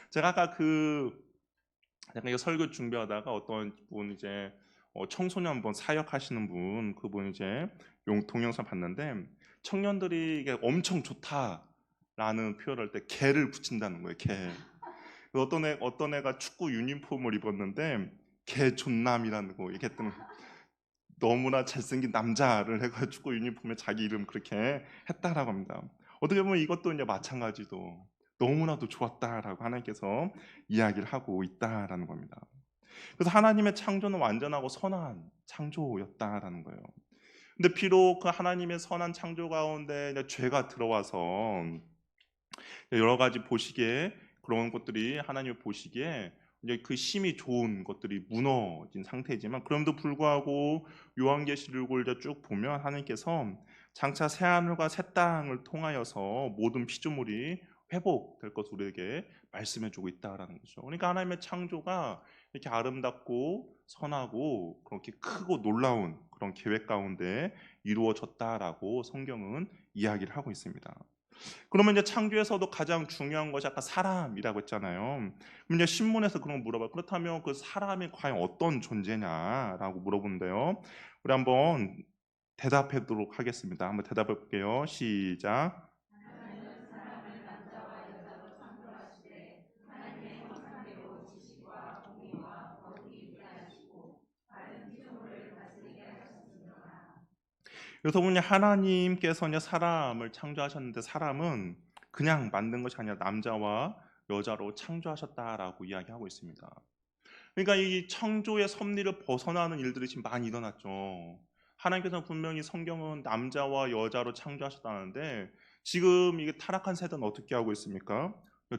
제가 아까 약간 이거 설교 준비하다가 어떤 분 이제 청소년 분 사역하시는 분 그분 이제 동영상 봤는데 청년들이 이게 엄청 좋다라는 표현을 할 때 개를 붙인다는 거예요. 개. 어떤 애가 축구 유니폼을 입었는데 개 존남이라는 거 이게 했더니 너무나 잘생긴 남자를 해가 축구 유니폼에 자기 이름 그렇게 했다라고 합니다. 어떻게 보면 이것도 이제 마찬가지도 너무나도 좋았다라고 하나님께서 이야기를 하고 있다라는 겁니다. 그래서 하나님의 창조는 완전하고 선한 창조였다라는 거예요. 근데 비록 그 하나님의 선한 창조 가운데 이제 죄가 들어와서 여러 가지 보시기에 그런 것들이 하나님이 보시기에 이제 그 심히 좋은 것들이 무너진 상태이지만 그럼에도 불구하고 요한계시록을 이제 쭉 보면 하나님께서 장차 새 하늘과 새 땅을 통하여서 모든 피조물이 회복될 것을 우리에게 말씀해주고 있다라는 거죠. 그러니까 하나님의 창조가 이렇게 아름답고 선하고 그렇게 크고 놀라운 그런 계획 가운데 이루어졌다라고 성경은 이야기를 하고 있습니다. 그러면 이제 창조에서도 가장 중요한 것이 아까 사람이라고 했잖아요. 그럼 이제 신문에서 그런 거 물어봐요. 그렇다면 그 사람이 과연 어떤 존재냐라고 물어보는데요. 우리 한번 대답하도록 하겠습니다. 한번 대답해 볼게요. 시작. 여기서 보면 하나님께서 이제 사람을 창조하셨는데 사람은 그냥 만든 것이 아니라 남자와 여자로 창조하셨다라고 이야기하고 있습니다. 그러니까 이 창조의 섭리를 벗어나는 일들이 지금 많이 일어났죠. 하나님께서는 분명히 성경은 남자와 여자로 창조하셨다는데 지금 이게 타락한 세대는 어떻게 하고 있습니까?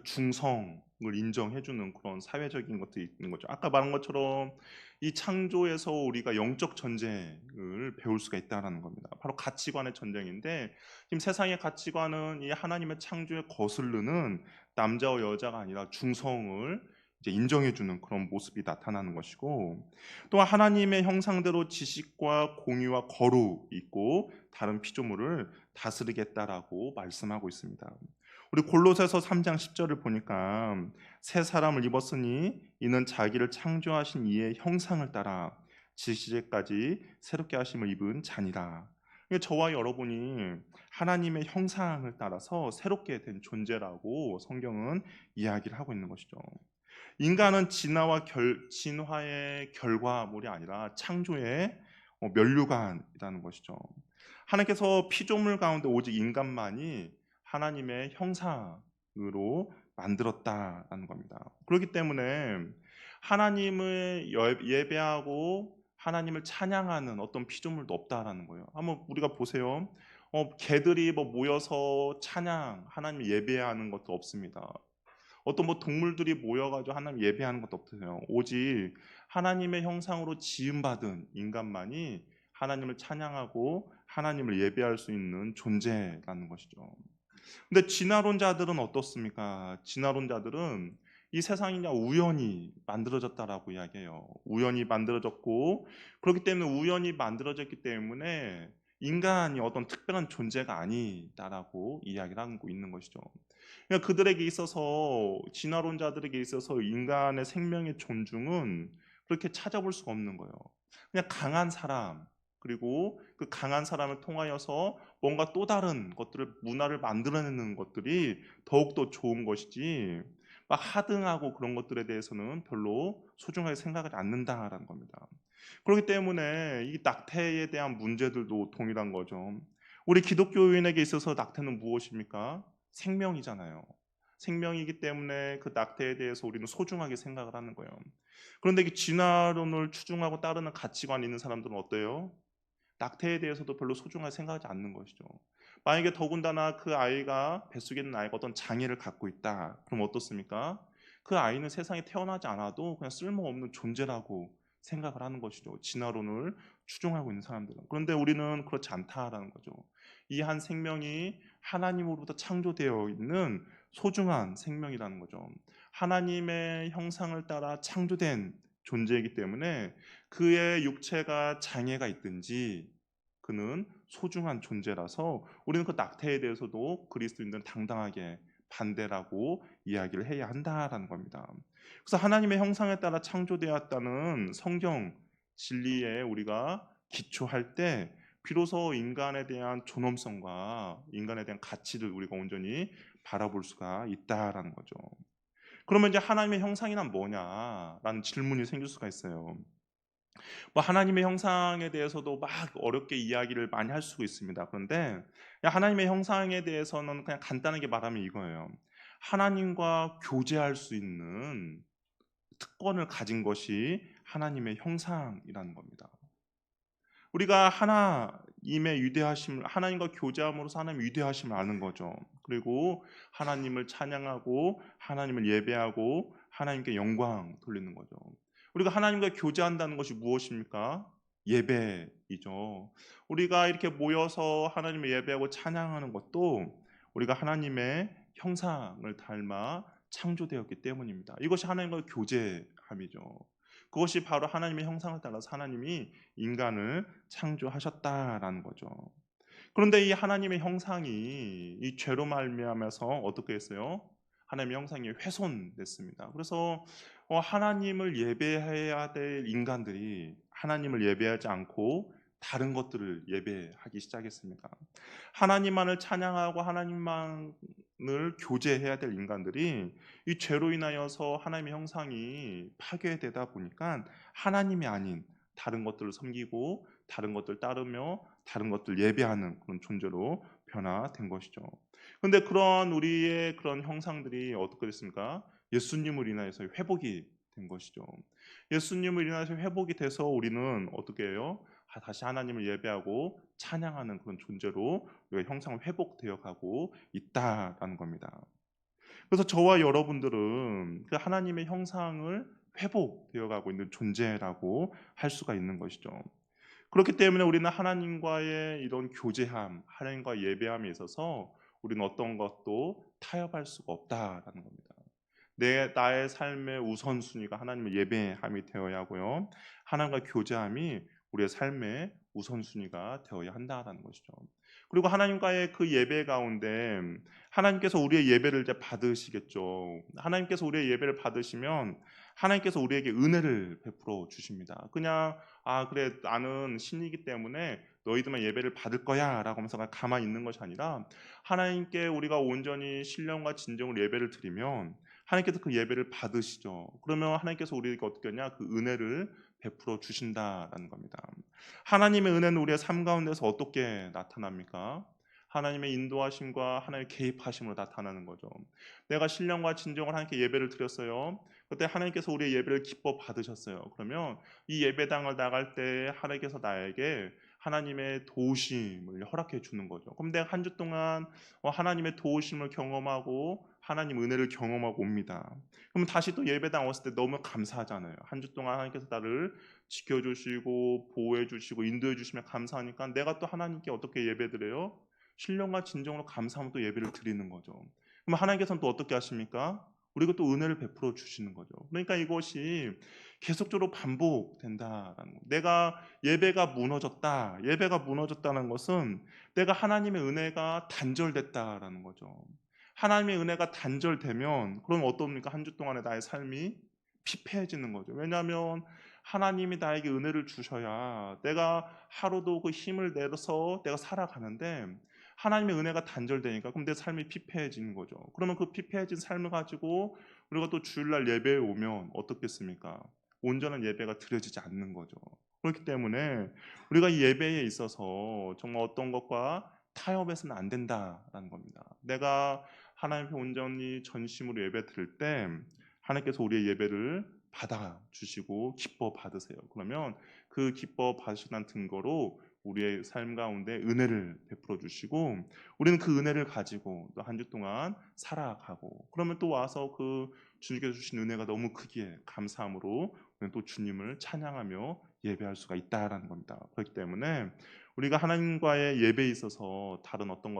중성을 인정해주는 그런 사회적인 것들이 있는 거죠. 아까 말한 것처럼 이 창조에서 우리가 영적 전쟁을 배울 수가 있다는 겁니다. 바로 가치관의 전쟁인데 지금 세상의 가치관은 이 하나님의 창조에 거스르는 남자와 여자가 아니라 중성을 이제 인정해주는 그런 모습이 나타나는 것이고 또한 하나님의 형상대로 지식과 공의와 거룩이 있고 다른 피조물을 다스리겠다라고 말씀하고 있습니다. 우리 골로새서 3장 10절을 보니까 새 사람을 입었으니 이는 자기를 창조하신 이의 형상을 따라 지시제까지 새롭게 하심을 입은 자니라. 저와 여러분이 하나님의 형상을 따라서 새롭게 된 존재라고 성경은 이야기를 하고 있는 것이죠. 인간은 진화의 결과물이 아니라 창조의 면류관이라는 것이죠. 하나님께서 피조물 가운데 오직 인간만이 하나님의 형상으로 만들었다라는 겁니다. 그렇기 때문에 하나님을 예배하고 하나님을 찬양하는 어떤 피조물도 없다라는 거예요. 한번 우리가 보세요. 개들이 모여서 찬양, 하나님 예배하는 것도 없습니다. 어떤 동물들이 모여가지고 하나님 예배하는 것도 없어요. 오직 하나님의 형상으로 지음받은 인간만이 하나님을 찬양하고 하나님을 예배할 수 있는 존재라는 것이죠. 근데 진화론자들은 어떻습니까? 진화론자들은 이 세상이 그냥 우연히 만들어졌다라고 이야기해요. 우연히 만들어졌고 그렇기 때문에 우연히 만들어졌기 때문에 인간이 어떤 특별한 존재가 아니다라고 이야기를 하고 있는 것이죠. 그러니까 그들에게 있어서 진화론자들에게 있어서 인간의 생명의 존중은 그렇게 찾아볼 수가 없는 거예요. 그냥 강한 사람 그리고 그 강한 사람을 통하여서 뭔가 또 다른 것들을 문화를 만들어내는 것들이 더욱더 좋은 것이지 막 하등하고 그런 것들에 대해서는 별로 소중하게 생각하지 않는다라는 겁니다. 그렇기 때문에 이 낙태에 대한 문제들도 동일한 거죠. 우리 기독교인에게 있어서 낙태는 무엇입니까? 생명이잖아요. 생명이기 때문에 그 낙태에 대해서 우리는 소중하게 생각을 하는 거예요. 그런데 이 진화론을 추종하고 따르는 가치관이 있는 사람들은 어때요? 낙태에 대해서도 별로 소중하게 생각하지 않는 것이죠. 만약에 더군다나 그 아이가 뱃속에 있는 아이가 어떤 장애를 갖고 있다. 그럼 어떻습니까? 그 아이는 세상에 태어나지 않아도 그냥 쓸모없는 존재라고 생각을 하는 것이죠. 진화론을 추종하고 있는 사람들은. 그런데 우리는 그렇지 않다라는 거죠. 이 한 생명이 하나님으로부터 창조되어 있는 소중한 생명이라는 거죠. 하나님의 형상을 따라 창조된 존재이기 때문에 그의 육체가 장애가 있든지 그는 소중한 존재라서 우리는 그 낙태에 대해서도 그리스도인들은 당당하게 반대라고 이야기를 해야 한다라는 겁니다. 그래서 하나님의 형상에 따라 창조되었다는 성경 진리에 우리가 기초할 때 비로소 인간에 대한 존엄성과 인간에 대한 가치를 우리가 온전히 바라볼 수가 있다라는 거죠. 그러면 이제 하나님의 형상이란 뭐냐라는 질문이 생길 수가 있어요. 뭐 하나님의 형상에 대해서도 막 어렵게 이야기를 많이 할 수가 있습니다. 그런데 하나님의 형상에 대해서는 그냥 간단하게 말하면 이거예요. 하나님과 교제할 수 있는 특권을 가진 것이 하나님의 형상이라는 겁니다. 우리가 하나님의 위대하심을, 하나님과 교제함으로써 하나님의 위대하심을 아는 거죠. 그리고 하나님을 찬양하고 하나님을 예배하고 하나님께 영광 돌리는 거죠. 우리가 하나님과 교제한다는 것이 무엇입니까? 예배이죠. 우리가 이렇게 모여서 하나님을 예배하고 찬양하는 것도 우리가 하나님의 형상을 닮아 창조되었기 때문입니다. 이것이 하나님과 교제함이죠. 그것이 바로 하나님의 형상을 따라서 하나님이 인간을 창조하셨다라는 거죠. 그런데 이 하나님의 형상이 이 죄로 말미암아서 어떻게 했어요? 하나님의 형상이 훼손됐습니다. 그래서 하나님을 예배해야 될 인간들이 하나님을 예배하지 않고 다른 것들을 예배하기 시작했습니다. 하나님만을 찬양하고 하나님만을 교제해야 될 인간들이 이 죄로 인하여서 하나님의 형상이 파괴되다 보니까 하나님이 아닌 다른 것들을 섬기고 다른 것들 따르며 다른 것들 예배하는 그런 존재로 변화된 것이죠. 그런데 그런 우리의 그런 형상들이 어떻게 됐습니까? 예수님을 인하여서 회복이 된 것이죠. 예수님을 인하여서 회복이 돼서 우리는 어떻게 해요? 다시 하나님을 예배하고 찬양하는 그런 존재로 우리가 형상을 회복되어 가고 있다라는 겁니다. 그래서 저와 여러분들은 그 하나님의 형상을 회복되어 가고 있는 존재라고 할 수가 있는 것이죠. 그렇기 때문에 우리는 하나님과의 이런 교제함, 하나님과 예배함에 있어서 우리는 어떤 것도 타협할 수가 없다라는 겁니다. 나의 삶의 우선순위가 하나님의 예배함이 되어야 하고요. 하나님과 교제함이 우리의 삶의 우선순위가 되어야 한다라는 것이죠. 그리고 하나님과의 그 예배 가운데 하나님께서 우리의 예배를 이제 받으시겠죠. 하나님께서 우리의 예배를 받으시면 하나님께서 우리에게 은혜를 베풀어 주십니다. 그냥 그래 나는 신이기 때문에 너희들만 예배를 받을 거야 라고 하면서 가만히 있는 것이 아니라 하나님께 우리가 온전히 신령과 진정으로 예배를 드리면 하나님께서 그 예배를 받으시죠. 그러면 하나님께서 우리에게 어떻게 하냐? 그 은혜를 베풀어 주신다라는 겁니다. 하나님의 은혜는 우리의 삶 가운데서 어떻게 나타납니까? 하나님의 인도하심과 하나님의 개입하심으로 나타나는 거죠. 내가 신령과 진정을 하나님께 예배를 드렸어요. 그때 하나님께서 우리의 예배를 기뻐 받으셨어요. 그러면 이 예배당을 나갈 때 하나님께서 나에게 하나님의 도우심을 허락해 주는 거죠. 그럼 내가 한 주 동안 하나님의 도우심을 경험하고 하나님 은혜를 경험하고 옵니다. 그럼 다시 또 예배당 왔을 때 너무 감사하잖아요. 한 주 동안 하나님께서 나를 지켜주시고 보호해주시고 인도해주시면 감사하니까 내가 또 하나님께 어떻게 예배드려요? 신령과 진정으로 감사하면 또 예배를 드리는 거죠. 그럼 하나님께서는 또 어떻게 하십니까? 우리가 또 은혜를 베풀어 주시는 거죠. 그러니까 이것이 계속적으로 반복된다라는 거예요. 내가 예배가 무너졌다는 것은 내가 하나님의 은혜가 단절됐다라는 거죠. 하나님의 은혜가 단절되면 그럼 어떻습니까? 한 주 동안의 나의 삶이 피폐해지는 거죠. 왜냐하면 하나님이 나에게 은혜를 주셔야 내가 하루도 그 힘을 내서 내가 살아가는데 하나님의 은혜가 단절되니까 그럼 내 삶이 피폐해지는 거죠. 그러면 그 피폐해진 삶을 가지고 우리가 또 주일날 예배에 오면 어떻겠습니까? 온전한 예배가 드려지지 않는 거죠. 그렇기 때문에 우리가 이 예배에 있어서 정말 어떤 것과 타협해서는 안 된다라는 겁니다. 내가 하나님 앞에 온전히 전심으로 예배 드릴 때 하나님께서 우리의 예배를 받아주시고 기뻐 받으세요. 그러면 그 기뻐 받으시는 근거로 우리의 삶 가운데 은혜를 베풀어 주시고 우리는 그 은혜를 가지고 또 한 주 동안 살아가고 그러면 또 와서 그 주님께서 주신 은혜가 너무 크기에 감사함으로 우리는 또 주님을 찬양하며 예배할 수가 있다라는 겁니다. 그렇기 때문에 우리가 하나님과의 예배에 있어서 다른 어떤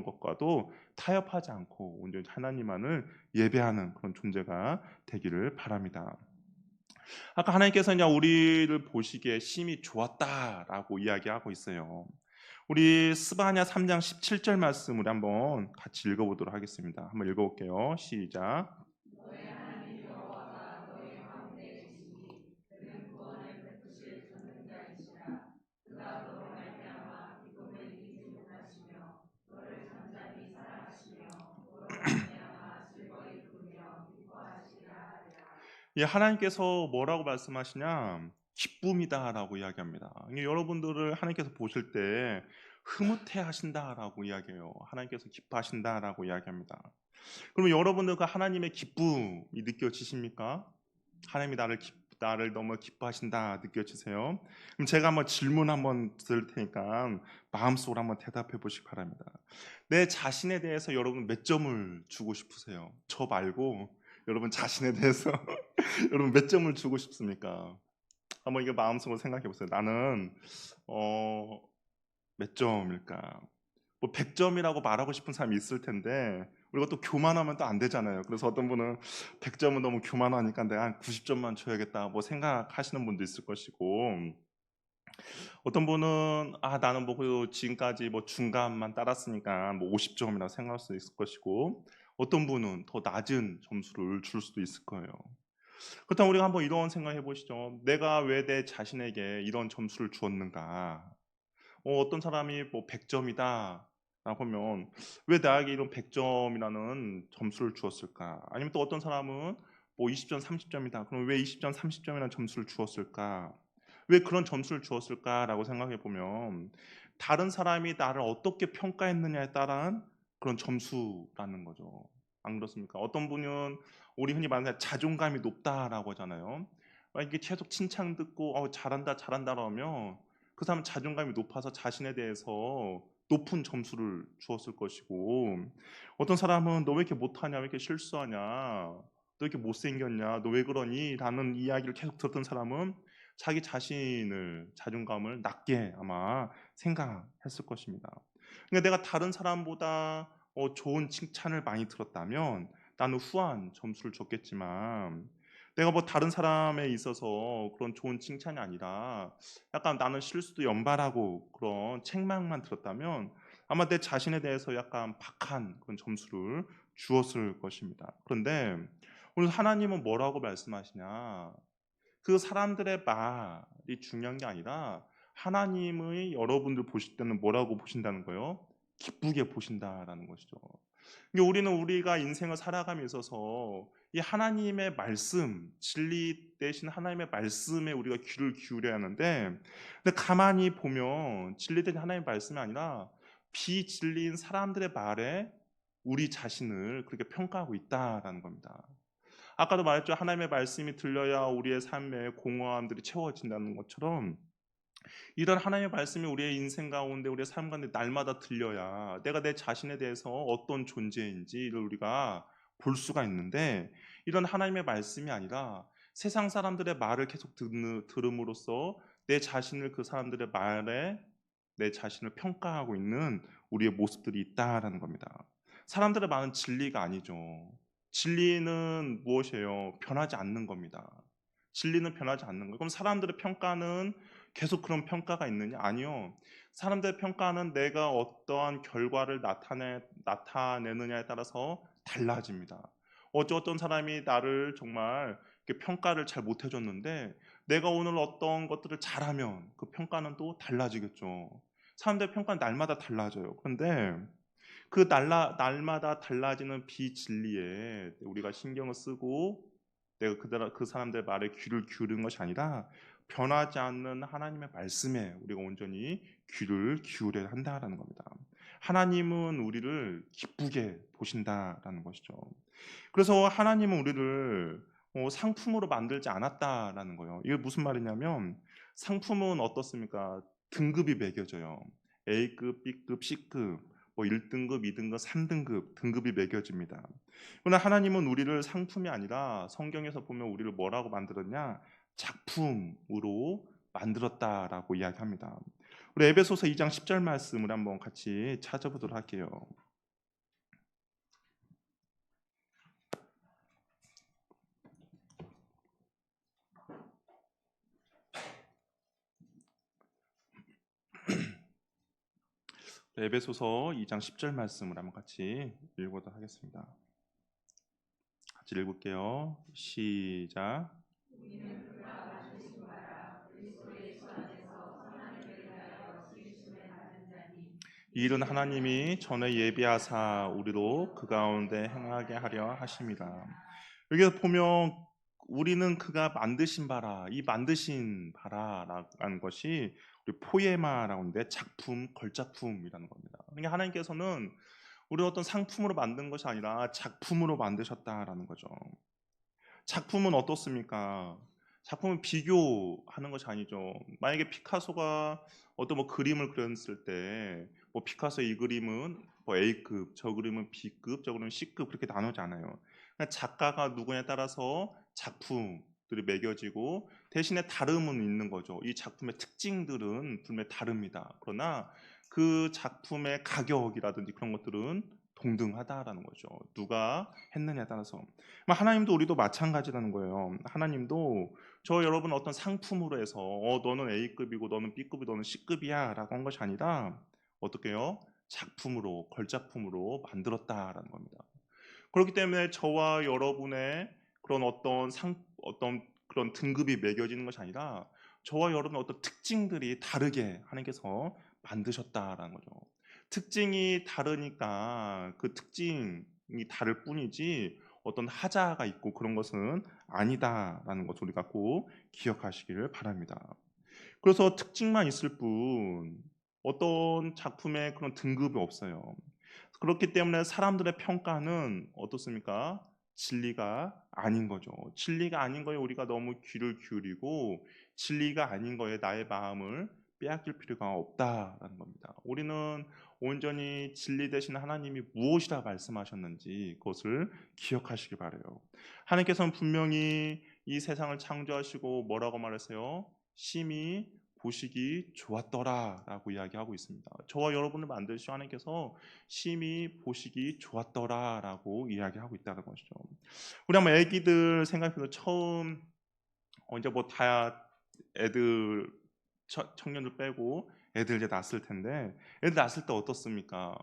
것과도 타협하지 않고 온전히 하나님만을 예배하는 그런 존재가 되기를 바랍니다. 아까 하나님께서 그냥 우리를 보시기에 심히 좋았다라고 이야기하고 있어요. 우리 스바냐 3장 17절 말씀을 한번 같이 읽어보도록 하겠습니다. 한번 읽어볼게요. 시작. 이 하나님께서 뭐라고 말씀하시냐? 기쁨이다라고 이야기합니다. 이게 여러분들을 하나님께서 보실 때 흐뭇해 하신다라고 이야기해요. 하나님께서 기뻐하신다라고 이야기합니다. 그러면 여러분들 그 하나님의 기쁨이 느껴지십니까? 하나님이 나를 너무 기뻐하신다 느껴지세요? 그럼 제가 한번 질문 한번 드릴 테니까 마음속으로 한번 대답해 보시기 바랍니다. 내 자신에 대해서 여러분 몇 점을 주고 싶으세요? 저 말고 여러분 자신에 대해서 여러분 몇 점을 주고 싶습니까? 한번 이게 마음속으로 생각해 보세요. 나는 몇 점일까? 뭐 100점이라고 말하고 싶은 사람이 있을 텐데 우리가 또 교만하면 또 안 되잖아요. 그래서 어떤 분은 100점은 너무 교만하니까 내가 한 90점만 줘야겠다 뭐 생각하시는 분도 있을 것이고, 어떤 분은 나는 뭐 지금까지 뭐 중간만 따랐으니까 뭐 50점이라고 생각할 수 있을 것이고, 어떤 분은 더 낮은 점수를 줄 수도 있을 거예요. 그렇다면 우리가 한번 이런 생각해 보시죠. 내가 왜 내 자신에게 이런 점수를 주었는가? 어떤 사람이 뭐 100점이다 라고 하면 왜 나에게 이런 100점이라는 점수를 주었을까? 아니면 또 어떤 사람은 뭐 20점, 30점이다. 그럼 왜 20점, 30점이라는 점수를 주었을까? 왜 그런 점수를 주었을까라고 생각해 보면 다른 사람이 나를 어떻게 평가했느냐에 따른 그런 점수라는 거죠. 안 그렇습니까? 어떤 분은 우리 흔히 말하는 자존감이 높다라고 하잖아요. 이게 계속 칭찬 듣고 잘한다 잘한다 그러면 그 사람은 자존감이 높아서 자신에 대해서 높은 점수를 주었을 것이고, 어떤 사람은 너 왜 이렇게 못하냐, 왜 이렇게 실수하냐, 너 왜 이렇게 못생겼냐, 너 왜 그러니? 라는 이야기를 계속 듣던 사람은 자기 자신을, 자존감을 낮게 아마 생각했을 것입니다. 그러니까 내가 다른 사람보다 좋은 칭찬을 많이 들었다면 나는 후한 점수를 줬겠지만, 내가 뭐 다른 사람에 있어서 그런 좋은 칭찬이 아니라 약간 나는 실수도 연발하고 그런 책망만 들었다면 아마 내 자신에 대해서 약간 박한 그런 점수를 주었을 것입니다. 그런데 오늘 하나님은 뭐라고 말씀하시냐? 그 사람들의 말이 중요한 게 아니라 하나님의 여러분들 보실 때는 뭐라고 보신다는 거예요? 기쁘게 보신다라는 것이죠. 그러니까 우리는 우리가 인생을 살아감에 있어서 이 하나님의 말씀, 진리 대신 하나님의 말씀에 우리가 귀를 기울여야 하는데, 근데 가만히 보면 진리 대신 하나님의 말씀이 아니라 비진리인 사람들의 말에 우리 자신을 그렇게 평가하고 있다라는 겁니다. 아까도 말했죠. 하나님의 말씀이 들려야 우리의 삶의 공허함들이 채워진다는 것처럼 이런 하나님의 말씀이 우리의 인생 가운데 우리의 삶 가운데 날마다 들려야 내가 내 자신에 대해서 어떤 존재인지를 우리가 볼 수가 있는데, 이런 하나님의 말씀이 아니라 세상 사람들의 말을 계속 들음으로써 내 자신을 그 사람들의 말에 내 자신을 평가하고 있는 우리의 모습들이 있다라는 겁니다. 사람들의 말은 진리가 아니죠. 진리는 무엇이에요? 변하지 않는 겁니다. 진리는 변하지 않는 거예요. 그럼 사람들의 평가는 계속 그런 평가가 있느냐? 아니요. 사람들의 평가는 내가 어떠한 결과를 나타내느냐에 따라서 달라집니다. 어떤 사람이 나를 정말 평가를 잘 못해줬는데 내가 오늘 어떤 것들을 잘하면 그 평가는 또 달라지겠죠. 사람들의 평가는 날마다 달라져요. 그런데 그 날마다 달라지는 비진리에 우리가 신경을 쓰고 내가 그 사람들의 말에 귀를 기울이는 것이 아니라 변하지 않는 하나님의 말씀에 우리가 온전히 귀를 기울여야 한다라는 겁니다. 하나님은 우리를 기쁘게 보신다라는 것이죠. 그래서 하나님은 우리를 상품으로 만들지 않았다라는 거예요. 이게 무슨 말이냐면, 상품은 어떻습니까? 등급이 매겨져요. A급, B급, C급, 뭐 1등급, 2등급, 3등급 등급이 매겨집니다. 그러나 하나님은 우리를 상품이 아니라 성경에서 보면 우리를 뭐라고 만들었냐? 작품으로 만들었다라고 이야기합니다. 우리 에베소서 2장 10절 말씀을 한번 같이 찾아보도록 할게요. 에베소서 2장 10절 말씀을 한번 같이 읽어보도록 하겠습니다. 같이 읽을게요. 시작. 이 일은 하나님이 전에 예비하사 우리로 그 가운데 행하게 하려 하심이라. 여기서 보면 우리는 그가 만드신 바라, 이 만드신 바라라는 것이 우리 포에마라고 하는데 작품, 걸작품이라는 겁니다. 그러니까 하나님께서는 우리를 어떤 상품으로 만든 것이 아니라 작품으로 만드셨다라는 거죠. 작품은 어떻습니까? 작품은 비교하는 것이 아니죠. 만약에 피카소가 어떤 뭐 그림을 그렸을 때 뭐 피카소 이 그림은 뭐 A급, 저 그림은 B급, 저 그림은 C급 그렇게 나누잖아요. 그러니까 작가가 누구냐에 따라서 작품들이 매겨지고 대신에 다름은 있는 거죠. 이 작품의 특징들은 분명히 다릅니다. 그러나 그 작품의 가격이라든지 그런 것들은 동등하다라는 거죠. 누가 했느냐에 따라서. 하나님도 우리도 마찬가지라는 거예요. 하나님도 저 여러분 어떤 상품으로 해서 너는 A급이고 너는 B급이고 너는 C급이야 라고 한 것이 아니라 어떻게 해요? 작품으로, 걸작품으로 만들었다라는 겁니다. 그렇기 때문에 저와 여러분의 그런 어떤 그런 등급이 매겨지는 것이 아니라 저와 여러분의 어떤 특징들이 다르게 하나님께서 만드셨다라는 거죠. 특징이 다르니까 그 특징이 다를 뿐이지 어떤 하자가 있고 그런 것은 아니다라는 것을 우리가 꼭 기억하시기를 바랍니다. 그래서 특징만 있을 뿐 어떤 작품의 그런 등급이 없어요. 그렇기 때문에 사람들의 평가는 어떻습니까? 진리가 아닌 거죠. 진리가 아닌 거에 우리가 너무 귀를 기울이고 진리가 아닌 거에 나의 마음을 빼앗길 필요가 없다라는 겁니다. 우리는 온전히 진리 되신 하나님이 무엇이라 말씀하셨는지 그것을 기억하시기 바라요. 하나님께서는 분명히 이 세상을 창조하시고 뭐라고 말했어요? 심히 보시기 좋았더라라고 이야기하고 있습니다. 저와 여러분을 만드신 하나님께서 심히 보시기 좋았더라라고 이야기하고 있다는 것이죠. 우리 한번 애기들 생각해서 처음 이제 뭐 다 애들 청년들 빼고 애들 이제 낳았을 텐데 애들 낳았을 때 어떻습니까?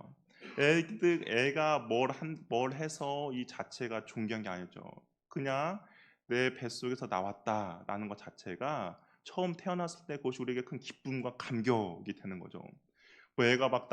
애가 뭘 해서 이 자체가 존귀한 게 아니죠. 그냥 내 뱃속에서 나왔다라는 것 자체가 처음 태어났을 때 그것이 우리에게 큰 기쁨과 감격이 되는 거죠. 뭐 애가 막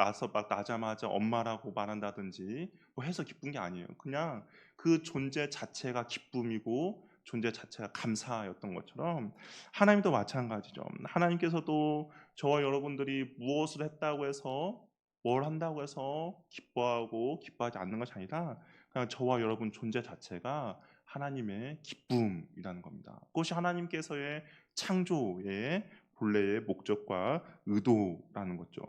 나자마자 엄마라고 말한다든지 뭐 해서 기쁜 게 아니에요. 그냥 그 존재 자체가 기쁨이고 존재 자체가 감사였던 것처럼 하나님도 마찬가지죠. 하나님께서도 저와 여러분들이 무엇을 했다고 해서 뭘 한다고 해서 기뻐하고 기뻐하지 않는 것이 아니라 그냥 저와 여러분 존재 자체가 하나님의 기쁨이라는 겁니다. 그것이 하나님께서의 창조의 본래의 목적과 의도라는 거죠.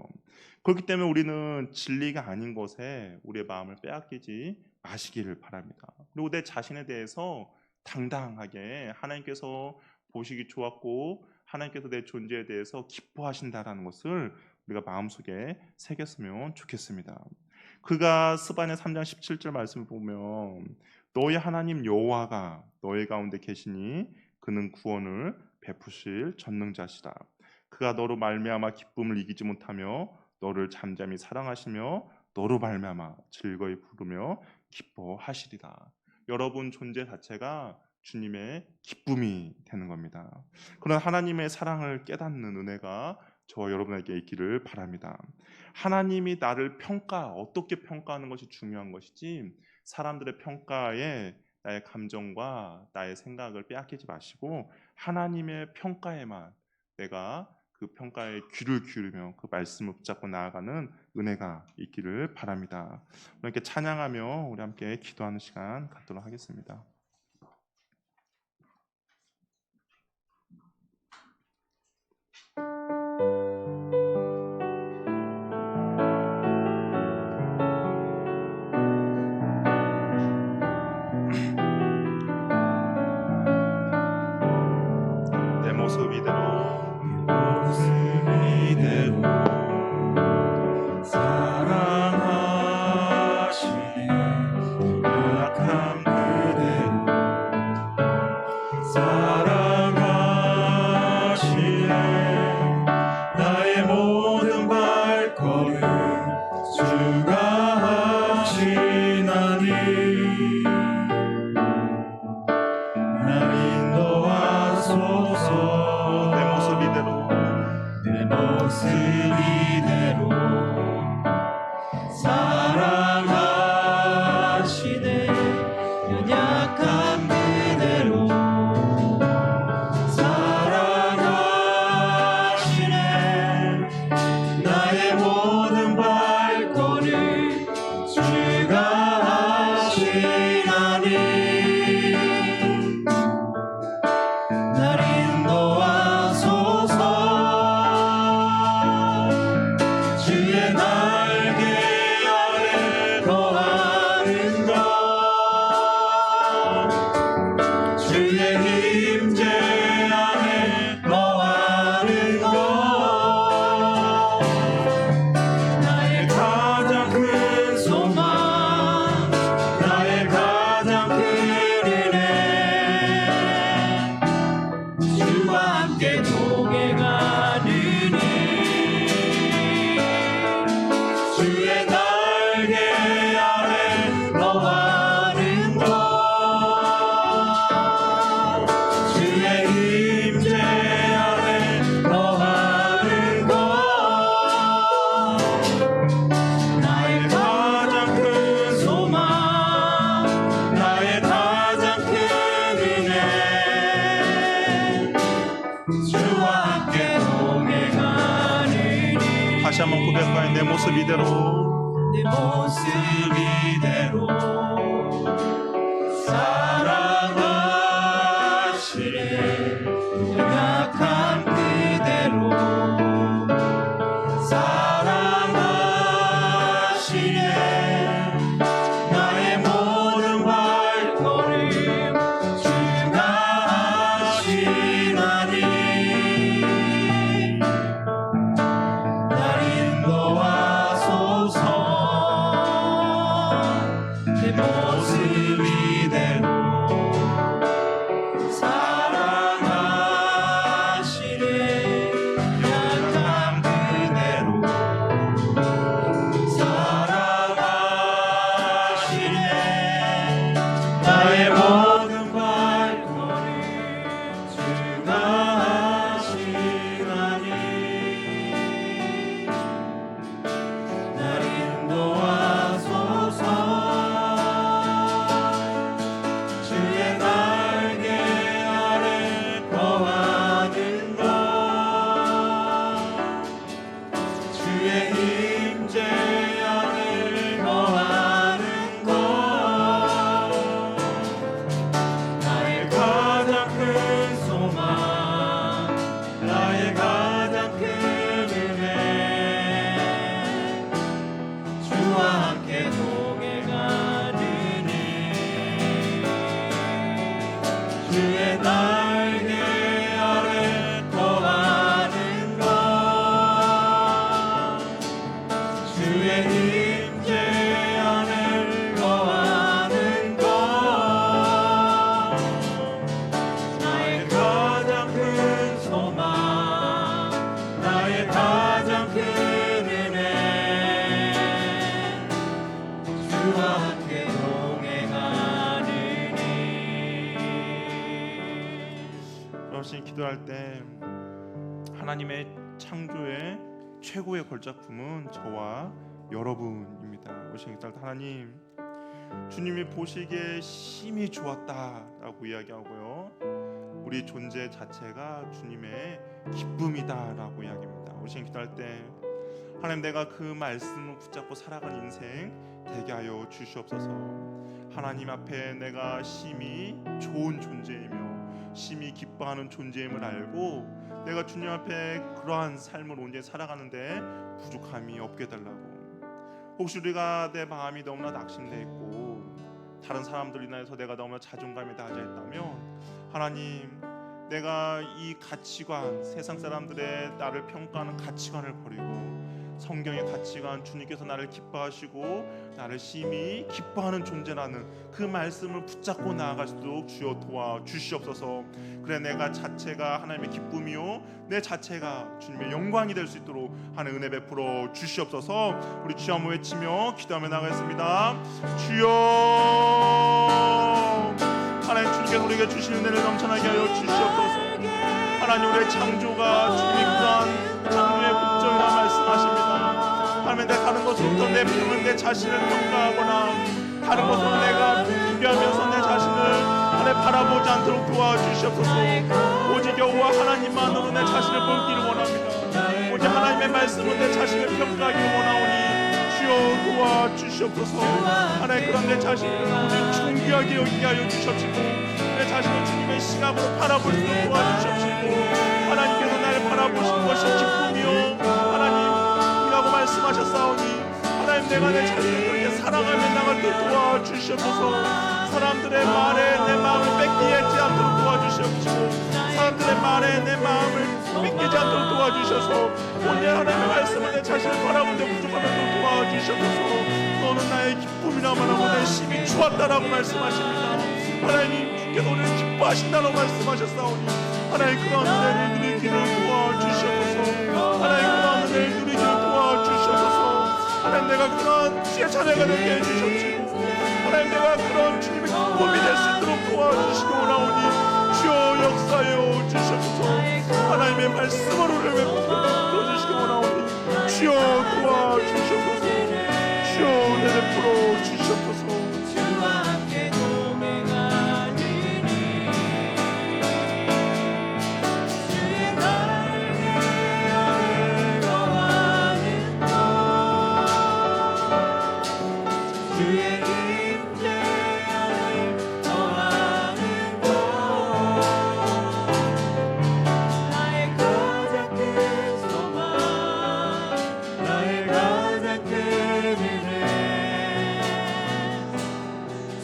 그렇기 때문에 우리는 진리가 아닌 것에 우리의 마음을 빼앗기지 마시기를 바랍니다. 그리고 내 자신에 대해서 당당하게 하나님께서 보시기 좋았고 하나님께서 내 존재에 대해서 기뻐하신다라는 것을 우리가 마음속에 새겼으면 좋겠습니다. 그가 스바냐 3장 17절 말씀을 보면 너희 하나님 여호와가 너희 가운데 계시니 그는 구원을 베푸실 전능자시다. 그가 너로 말미암아 기쁨을 이기지 못하며 너를 잠잠히 사랑하시며 너로 말미암아 즐거이 부르며 기뻐하시리라. 여러분 존재 자체가 주님의 기쁨이 되는 겁니다. 그런 하나님의 사랑을 깨닫는 은혜가 저와 여러분에게 있기를 바랍니다. 하나님이 나를 어떻게 평가하는 것이 중요한 것이지 사람들의 평가에 나의 감정과 나의 생각을 빼앗기지 마시고 하나님의 평가에만 내가 그 평가에 귀를 기울이며 그 말씀을 붙잡고 나아가는 은혜가 있기를 바랍니다. 이렇게 찬양하며 우리 함께 기도하는 시간 갖도록 하겠습니다. 내 모습 이대로 사랑하시네 연약함 그대로 은혜 주와 함께 동행하느니 주의 날개 아래 거하는 것 주의 임재 아래 거하는 것 나의 가장 큰 소망 나의 가장 큰 은혜 주와 함께 동행하느니 다시 한번 고백하여 내 모습 이대로 내 모습 이대로 사랑하시네 연약함 그대로 사랑하시네 나의 모든 발걸음 주가 하시나니 날 인도하소서 내 모습 이대로 사랑하시네 약함 그대로 사랑하시네 나의 모든 발걸음 주가 하시나니 날 인도하소서 주의 날개 아래 거하는 것 주의 임재 아래 거하는 것 나의 가장 큰 소망 나의 가장 큰 은혜 주와 함께 동행하느니 주의 날개 아래 거하는 것 주의 임재 안에 거하는 것 나의 가장 큰 소망 나의 가장 큰 은혜 주와 함께 동행하느니 여러분 기도할 때 하나님의 창조의 최고의 걸작품은 저와 여러분입니다. 오신 날 하나님 주님이 보시기에 심히 좋았다라고 이야기하고요. 우리 존재 자체가 주님의 기쁨이다라고 이야기합니다. 오신 기도할 때 하나님 내가 그 말씀을 붙잡고 살아간 인생 되게 하여 주시옵소서. 하나님 앞에 내가 심히 좋은 존재이며 심히 기뻐하는 존재임을 알고 내가 주님 앞에 그러한 삶을 온전히 살아가는데 부족함이 없게 해달라고. 혹시 우리가 내 마음이 너무나 낙심되어 있고 다른 사람들로 인해서 내가 너무나 자존감이 낮아있다면 하나님 내가 이 가치관 세상 사람들의 나를 평가하는 가치관을 버리고 성경의 가치관 주님께서 나를 기뻐하시고 나를 심히 기뻐하는 존재라는 그 말씀을 붙잡고 나아갈 수 있도록 주여 도와주시옵소서. 그래 내가 자체가 하나님의 기쁨이요 내 자체가 주님의 영광이 될 수 있도록 하는 은혜 베풀어 주시옵소서. 우리 주여 한번 외치며 기도하며 나가겠습니다. 주여 하나님 주님께서 우리에게 주신 은혜를 넘쳐나게 하여 주시옵소서. 하나님 우리의 창조가 주님이 그러한 창조의 목적이라 말씀하십니다. 하나님 내가 다른 것으로부터 내 품은 내 자신을 평가하거나 다른 것으로 내가 비교하면서 내 자신을 하나님 바라보지 않도록 도와주시옵소서. 오직 여호와 하나님만으로 내 자신을 보기를 원합니다. 오직 하나님의 말씀으로 내 자신을 평가하기를 원하오니 주여 도와주시옵소서. 하나님 그런 내 자신을 오늘 존귀하게 여기게 하여 주시옵시고 내 자신을 주님의 시각으로 바라볼 수 있도록 도와주시옵시고 하나님께서 나를 바라보신 것이 기쁨이요 하나님이라고 말씀하셨사오니 하나님 내가 내 자신을 그렇게 사랑하며 나갈 때 도와주시옵소서. 사람들의 말에 내 마음을 뺏기지 않도록 도와주시옵시고 사람들의 말에 내 마음을 뺏기지 않도록 도와주셔서 오늘 하나님의 말씀을 내 자신을 바라볼 때 부족하면서 도와주시옵소서. 너는 나의 기쁨이라 말하고 내 심히 좋았다라고 말씀하십니다. 하나님 주께서 오늘 기뻐하신다고 말씀하셨사오니 하나님 그런 은혜를 누리기를 도와주시옵소서. 하나님 그런 은혜를 누리기를 도와주시옵소서. 하나님 내가 그런 주의 자녀가 되게 해주셨지고 하나님 내가 그런 주님의 기쁨이 될 수 있도록 도와주시고 오나오니 주여 역사여 주시옵소서. 하나님의 말씀으로 베풀어주시고 오나오니 주여 도와주시옵소서. 주여 은혜 베풀어 주시옵소서. 주와 함께 동행하리니 주의 나를 위하여 거하는 곳 주의 임재 안에 거하는 곳 나의 가장 큰 소망 나의 가장 큰 은혜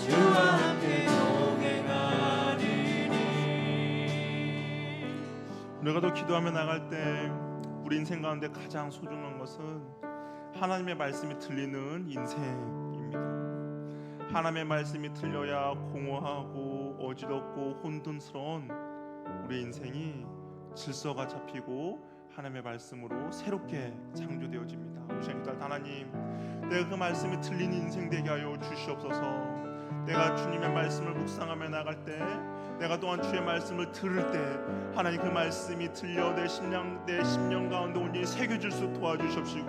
주와 함께 동행하리니. 우리가 더 기도하며 나갈 때 우리 인생 가운데 가장 소중한 것은 하나님의 말씀이 들리는 인생입니다. 하나님의 말씀이 들려야 공허하고 어지럽고 혼돈스러운 우리 인생이 질서가 잡히고 하나님의 말씀으로 새롭게 창조되어집니다. 우리 생각 하나님, 내가 그 말씀이 들리는 인생 되게 하여 주시옵소서. 내가 주님의 말씀을 묵상하며 나갈 때 내가 또한 주의 말씀을 들을 때 하나님 그 말씀이 들려 내 심령 가운데 온전히 새겨질 수 도와주십시고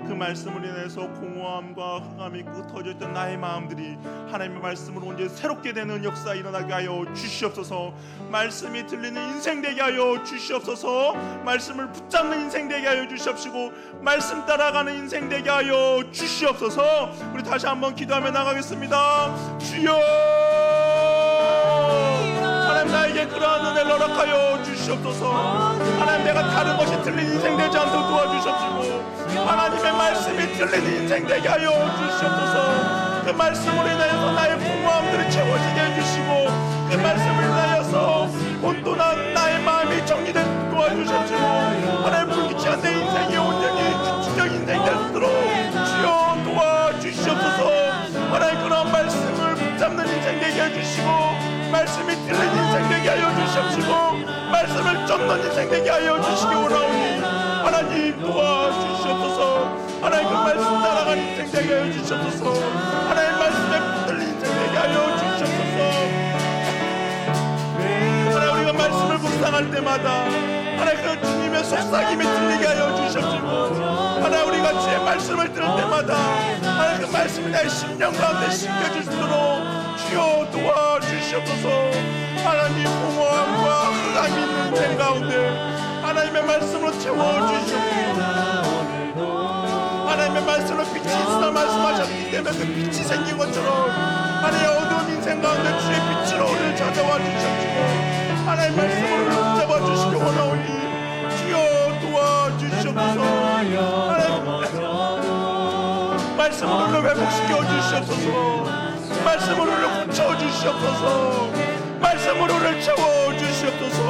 그 말씀을 인해서 공허함과 흑암이 흩어져 있던 나의 마음들이 하나님의 말씀으로 온전히 새롭게 되는 역사 일어나게 하여 주시옵소서. 말씀이 들리는 인생 되게 하여 주시옵소서. 말씀을 붙잡는 인생 되게 하여 주시옵시고 말씀 따라가는 인생 되게 하여 주시옵소서. 우리 다시 한번 기도하며 나가겠습니다. 주여 하나님 나에게 그러한 은혜를 허락하여 주시옵소서. 하나님 내가 다른 것이 들린 인생 되지 않도록 도와주셨지고 하나님의 말씀이 들린 인생 되게 하여 주시옵소서. 그 말씀으로 인하여서 나의 공허함들을 채워지게 해주시고 그 말씀을 인하여서 온돈한 나의 마음이 정리되도록 도와주셨지고 하나님 불기치한 내 인생이 온전히 주적 인생이 되도록 주여 도와주시옵소서. 하나님 그런 말씀을 붙잡는 인생 되게 해주시고 말씀이 들린 인생 되게 하여 주시옵시고 말씀을 쫓는 인생 되게 하여 주시기 원하오니 하나님 도와주시옵소서. 하나님 그 말씀 따라가는 인생 되게 하여 주시옵소서. 하나님 말씀에 붙들린 인생 되게 하여 주시옵소서. 하나님 우리가 말씀을 묵상할 때마다 하나님 그 주님의 속삭임이 들리게 하여 주시옵시고 하나님 우리가 주의 말씀을 들을 때마다 하나님 그 말씀이 나의 심령 가운데 심겨질 수 있도록 주여 도와주시옵소서. 하나님 공허함과 흑암이 있는 인생 가운데 하나님의 말씀으로 채워주시옵소서. 하나님의 말씀으로 빛이 있으라 말씀하셨기 때문에 그 빛이 생긴 것처럼 하나님 어두운 인생 가운데 주의 빛으로 우리를 찾아와 주시옵시고 하나님 말씀으로 붙잡아 주시기 원하오니 주여 도와주시옵소서. 하나님 말씀으로 우리를 회복시켜 주시옵소서. 말씀으로 우리를 고쳐 주시옵소서. 말씀으로 우리를 채워 주시옵소서.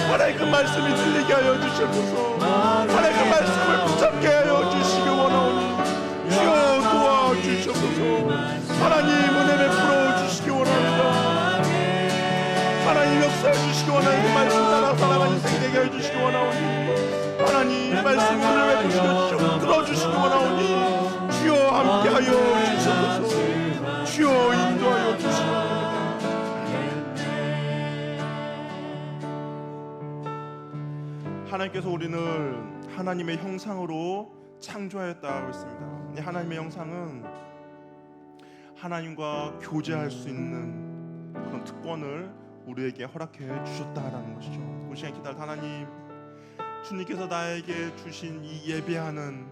하나님 그 말씀이 들리게 하여 주시옵소서. 하나님 그 말씀을 붙잡게 하여 주시기 원하오니 주여 도와주시옵소서. 하나님 은혜 베풀어 주시기 원합니다. 하나님 역사해 주시기 원하는 그 말씀 따라 살아가는 인생 되게 해 주시기 원하오니 하나님 말씀을 회복시켜 주시고 들어주시기 원하오니 주여 함께하여 주시옵소서. 주여 인도하여 주시기 원합니다. 하나님께서 우리를 하나님의 형상으로 창조하였다고 했습니다. 이 하나님의 형상은 하나님과 교제할 수 있는 그런 특권을 우리에게 허락해 주셨다라는 것이죠. 그 시간 기다릴 하나님, 주님께서 나에게 주신 이 예배하는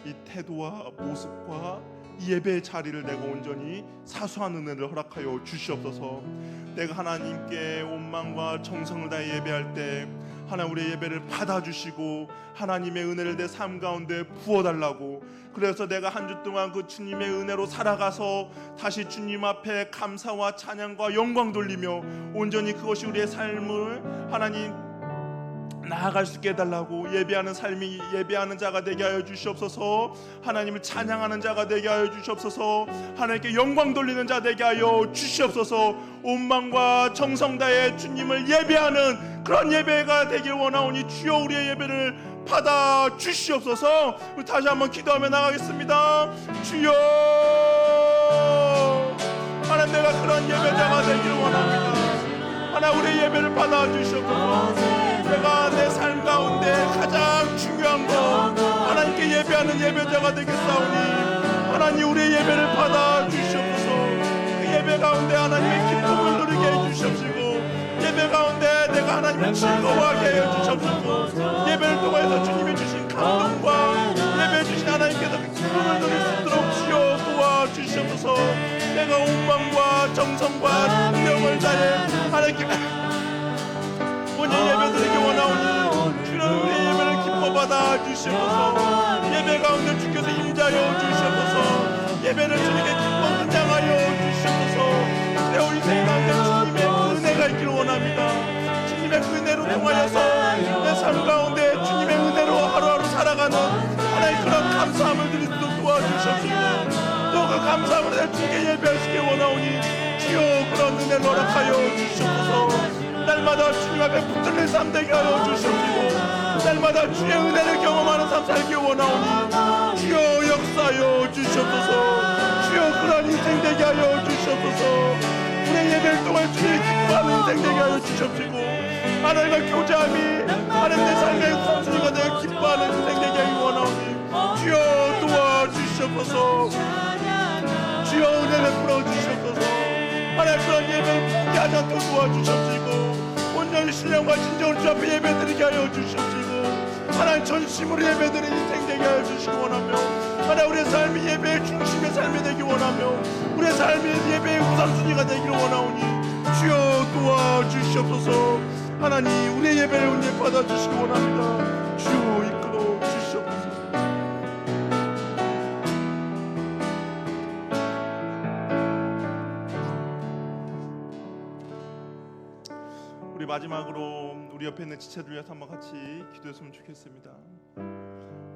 이 태도와 모습과 이 예배의 자리를 내가 온전히 사수한 은혜를 허락하여 주시옵소서. 내가 하나님께 온 마음과 정성을 다해 예배할 때 하나님 우리의 예배를 받아주시고 하나님의 은혜를 내 삶 가운데 부어달라고, 그래서 내가 한 주 동안 그 주님의 은혜로 살아가서 다시 주님 앞에 감사와 찬양과 영광 돌리며 온전히 그것이 우리의 삶을 하나님 나아갈 수 있게 해달라고, 예배하는 삶이 예배하는 자가 되게 하여 주시옵소서. 하나님을 찬양하는 자가 되게 하여 주시옵소서. 하나님께 영광 돌리는 자 되게 하여 주시옵소서. 온 마음과 정성 다해 주님을 예배하는 그런 예배가 되길 원하오니 주여 우리의 예배를 받아 주시옵소서. 우리 다시 한번 기도하며 나가겠습니다. 주여, 하나님, 내가 그런 예배자가 되기를 원합니다. 하나님, 우리의 예배를 받아 주시옵소서. 내가 내 삶 가운데 가장 중요한 거 하나님께 예배하는 예배자가 되겠사오니 하나님, 우리의 예배를 받아 주시옵소서. 그 예배 가운데 하나님의 기쁨을 누리게 해주시옵시고, 예배 가운데 내가 하나님을 즐거워하게 해주시옵소서. 예배를 통해서 주님이 주신 감동과 예배 주신 하나님께서 그 기쁨을 누릴 수 있도록 주여 도와주시옵소서. 내가 온 마음과 정성과 능력을 다해 하나님께 온전히 예배드리기 원하오니 주는 우리의 예배를 기뻐 받아 주시옵소서. 예배 가운데 주께서 임자여 주시옵소서. 예배를 주님께 기뻐 헌장하여 주시옵소서. 내 우리 인생 가운데 주님의 은혜가 있기를 원합니다. 주님의 은혜로 통하여서 내 삶 가운데 주님의 은혜로 하루하루 살아가는 하나의 그런 감사함을 드릴 수 있도록 도와주시옵소서. 또 그 감사함을 내 주님께 예배할 수 있게 원하오니 주여 그런 은혜를 허락하여 주시옵소서. 날마다 주님 앞에 붙들린 삶 되게 하여 주시옵시고, 날마다 주의 은혜를 경험하는 삶 살기 원하오니 주여 역사하여 주시옵소서. 주여 그런 인생 되게 하여 주시옵소서. 우리의 예배를 통해 주님이 기뻐하는 인생 되게 하여 주시옵시고, 하나님과 교제함이 하나님 내 삶의 우선순위가 되어 기뻐하는 인생 되게 하기 원하오니 주여 도와주시옵소서. 주여 은혜 베풀어 주시옵소서. 하나님 그런 예배를 포기하지 않도록 도와주시옵시고, 온전히 신령과 진정으로 주 앞에 예배드리게 하여 주시옵시고, 하나님 전심으로 예배드리는 인생 되게 하여 주시기 원하며, 하나님 우리의 삶이 예배의 중심의 삶이 되기 원하며, 우리의 삶이 예배의 우선순위가 되기를 원하오니 주여 도와주시옵소서. 하나님 우리의 예배를 온전히 받아주시기 원합니다. 주여 이끌어 주시옵소서. 우리 마지막으로 우리 옆에 있는 지체들 위해서 한번 같이 기도했으면 좋겠습니다.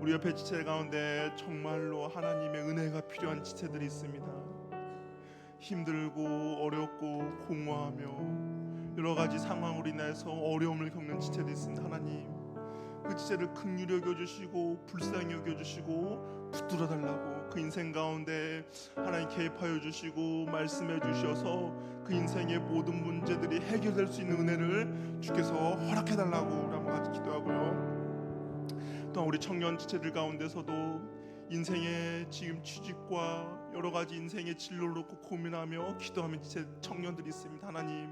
우리 옆에 지체 가운데 정말로 하나님의 은혜가 필요한 지체들이 있습니다. 힘들고 어렵고 공허하며 여러 가지 상황으로 인해서 어려움을 겪는 지체들이 있습니다. 하나님 그 지체를 긍휼히 여겨주시고 불쌍히 여겨주시고 붙들어 달라고, 그 인생 가운데 하나님 개입하여 주시고 말씀해 주셔서 그 인생의 모든 문제들이 해결될 수 있는 은혜를 주께서 허락해 달라고 우리 한번 같이 기도하고요. 또한 우리 청년 지체들 가운데서도 인생의 지금 취직과 여러 가지 인생의 진로를 놓고 고민하며 기도하는 지체 청년들이 있습니다. 하나님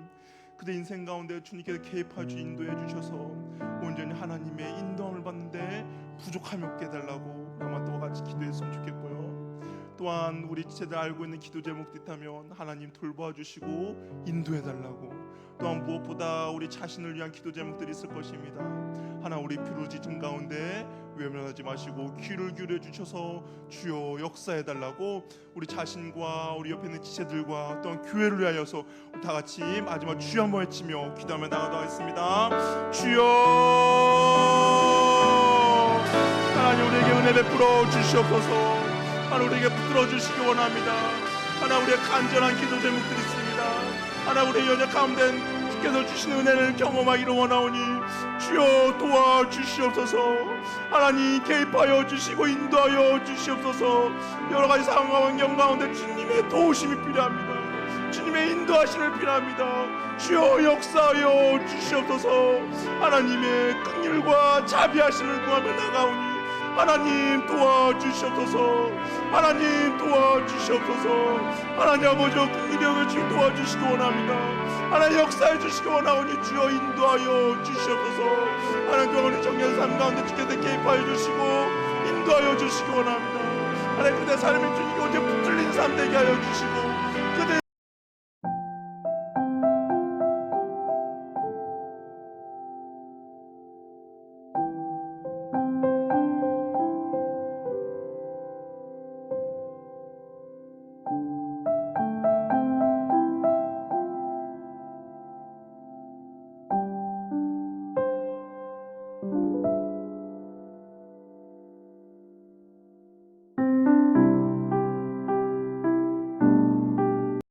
그들 인생 가운데 주님께서 개입하여 인도해 주셔서 온전히 하나님의 인도함을 받는데 부족함이 없게 해달라고 아마 또 같이 기도했으면 좋겠고요. 또한 우리 지체들 알고 있는 기도 제목도 있다면 하나님 돌봐 주시고 인도해 달라고, 또한 무엇보다 우리 자신을 위한 기도 제목들이 있을 것입니다. 하나 우리 피로지짐 가운데 외면하지 마시고 귀를 기울여 주셔서 주여 역사해 달라고 우리 자신과 우리 옆에 있는 지체들과 또한 교회를 위하여서 다 같이 마지막 주여 한번 외치며 기도하며 나가도록 하겠습니다. 주여, 하나님 우리에게 은혜 베풀어 주시옵소서. 하나님 우리에게 붙들어 주시기 원합니다. 하나님 우리의 간절한 기도 제목들이 있습니다. 하나님 우리의 연약 가운데 주께서 주신 은혜를 경험하기를 원하오니 주여 도와주시옵소서. 하나님 개입하여 주시고 인도하여 주시옵소서. 여러가지 상황 환경 가운데 주님의 도우심이 필요합니다. 주님의 인도하심을 필요합니다. 주여 역사하여 주시옵소서. 하나님의 긍휼과 자비하심을 구하며 나가오니 하나님 도와주시옵소서. 하나님 도와주시옵소서. 하나님 아버지 긍휼히 여겨주시고 도와주시기 원합니다. 하나님 역사해 주시기 원하오니 주여 인도하여 주시옵소서. 하나님 또한 우리 청년 삶 가운데 주께서 개입하여 주시고 인도하여 주시기 원합니다. 하나님 그대 삶의 주님께 언제 붙들린 삶 되게 하여 주시고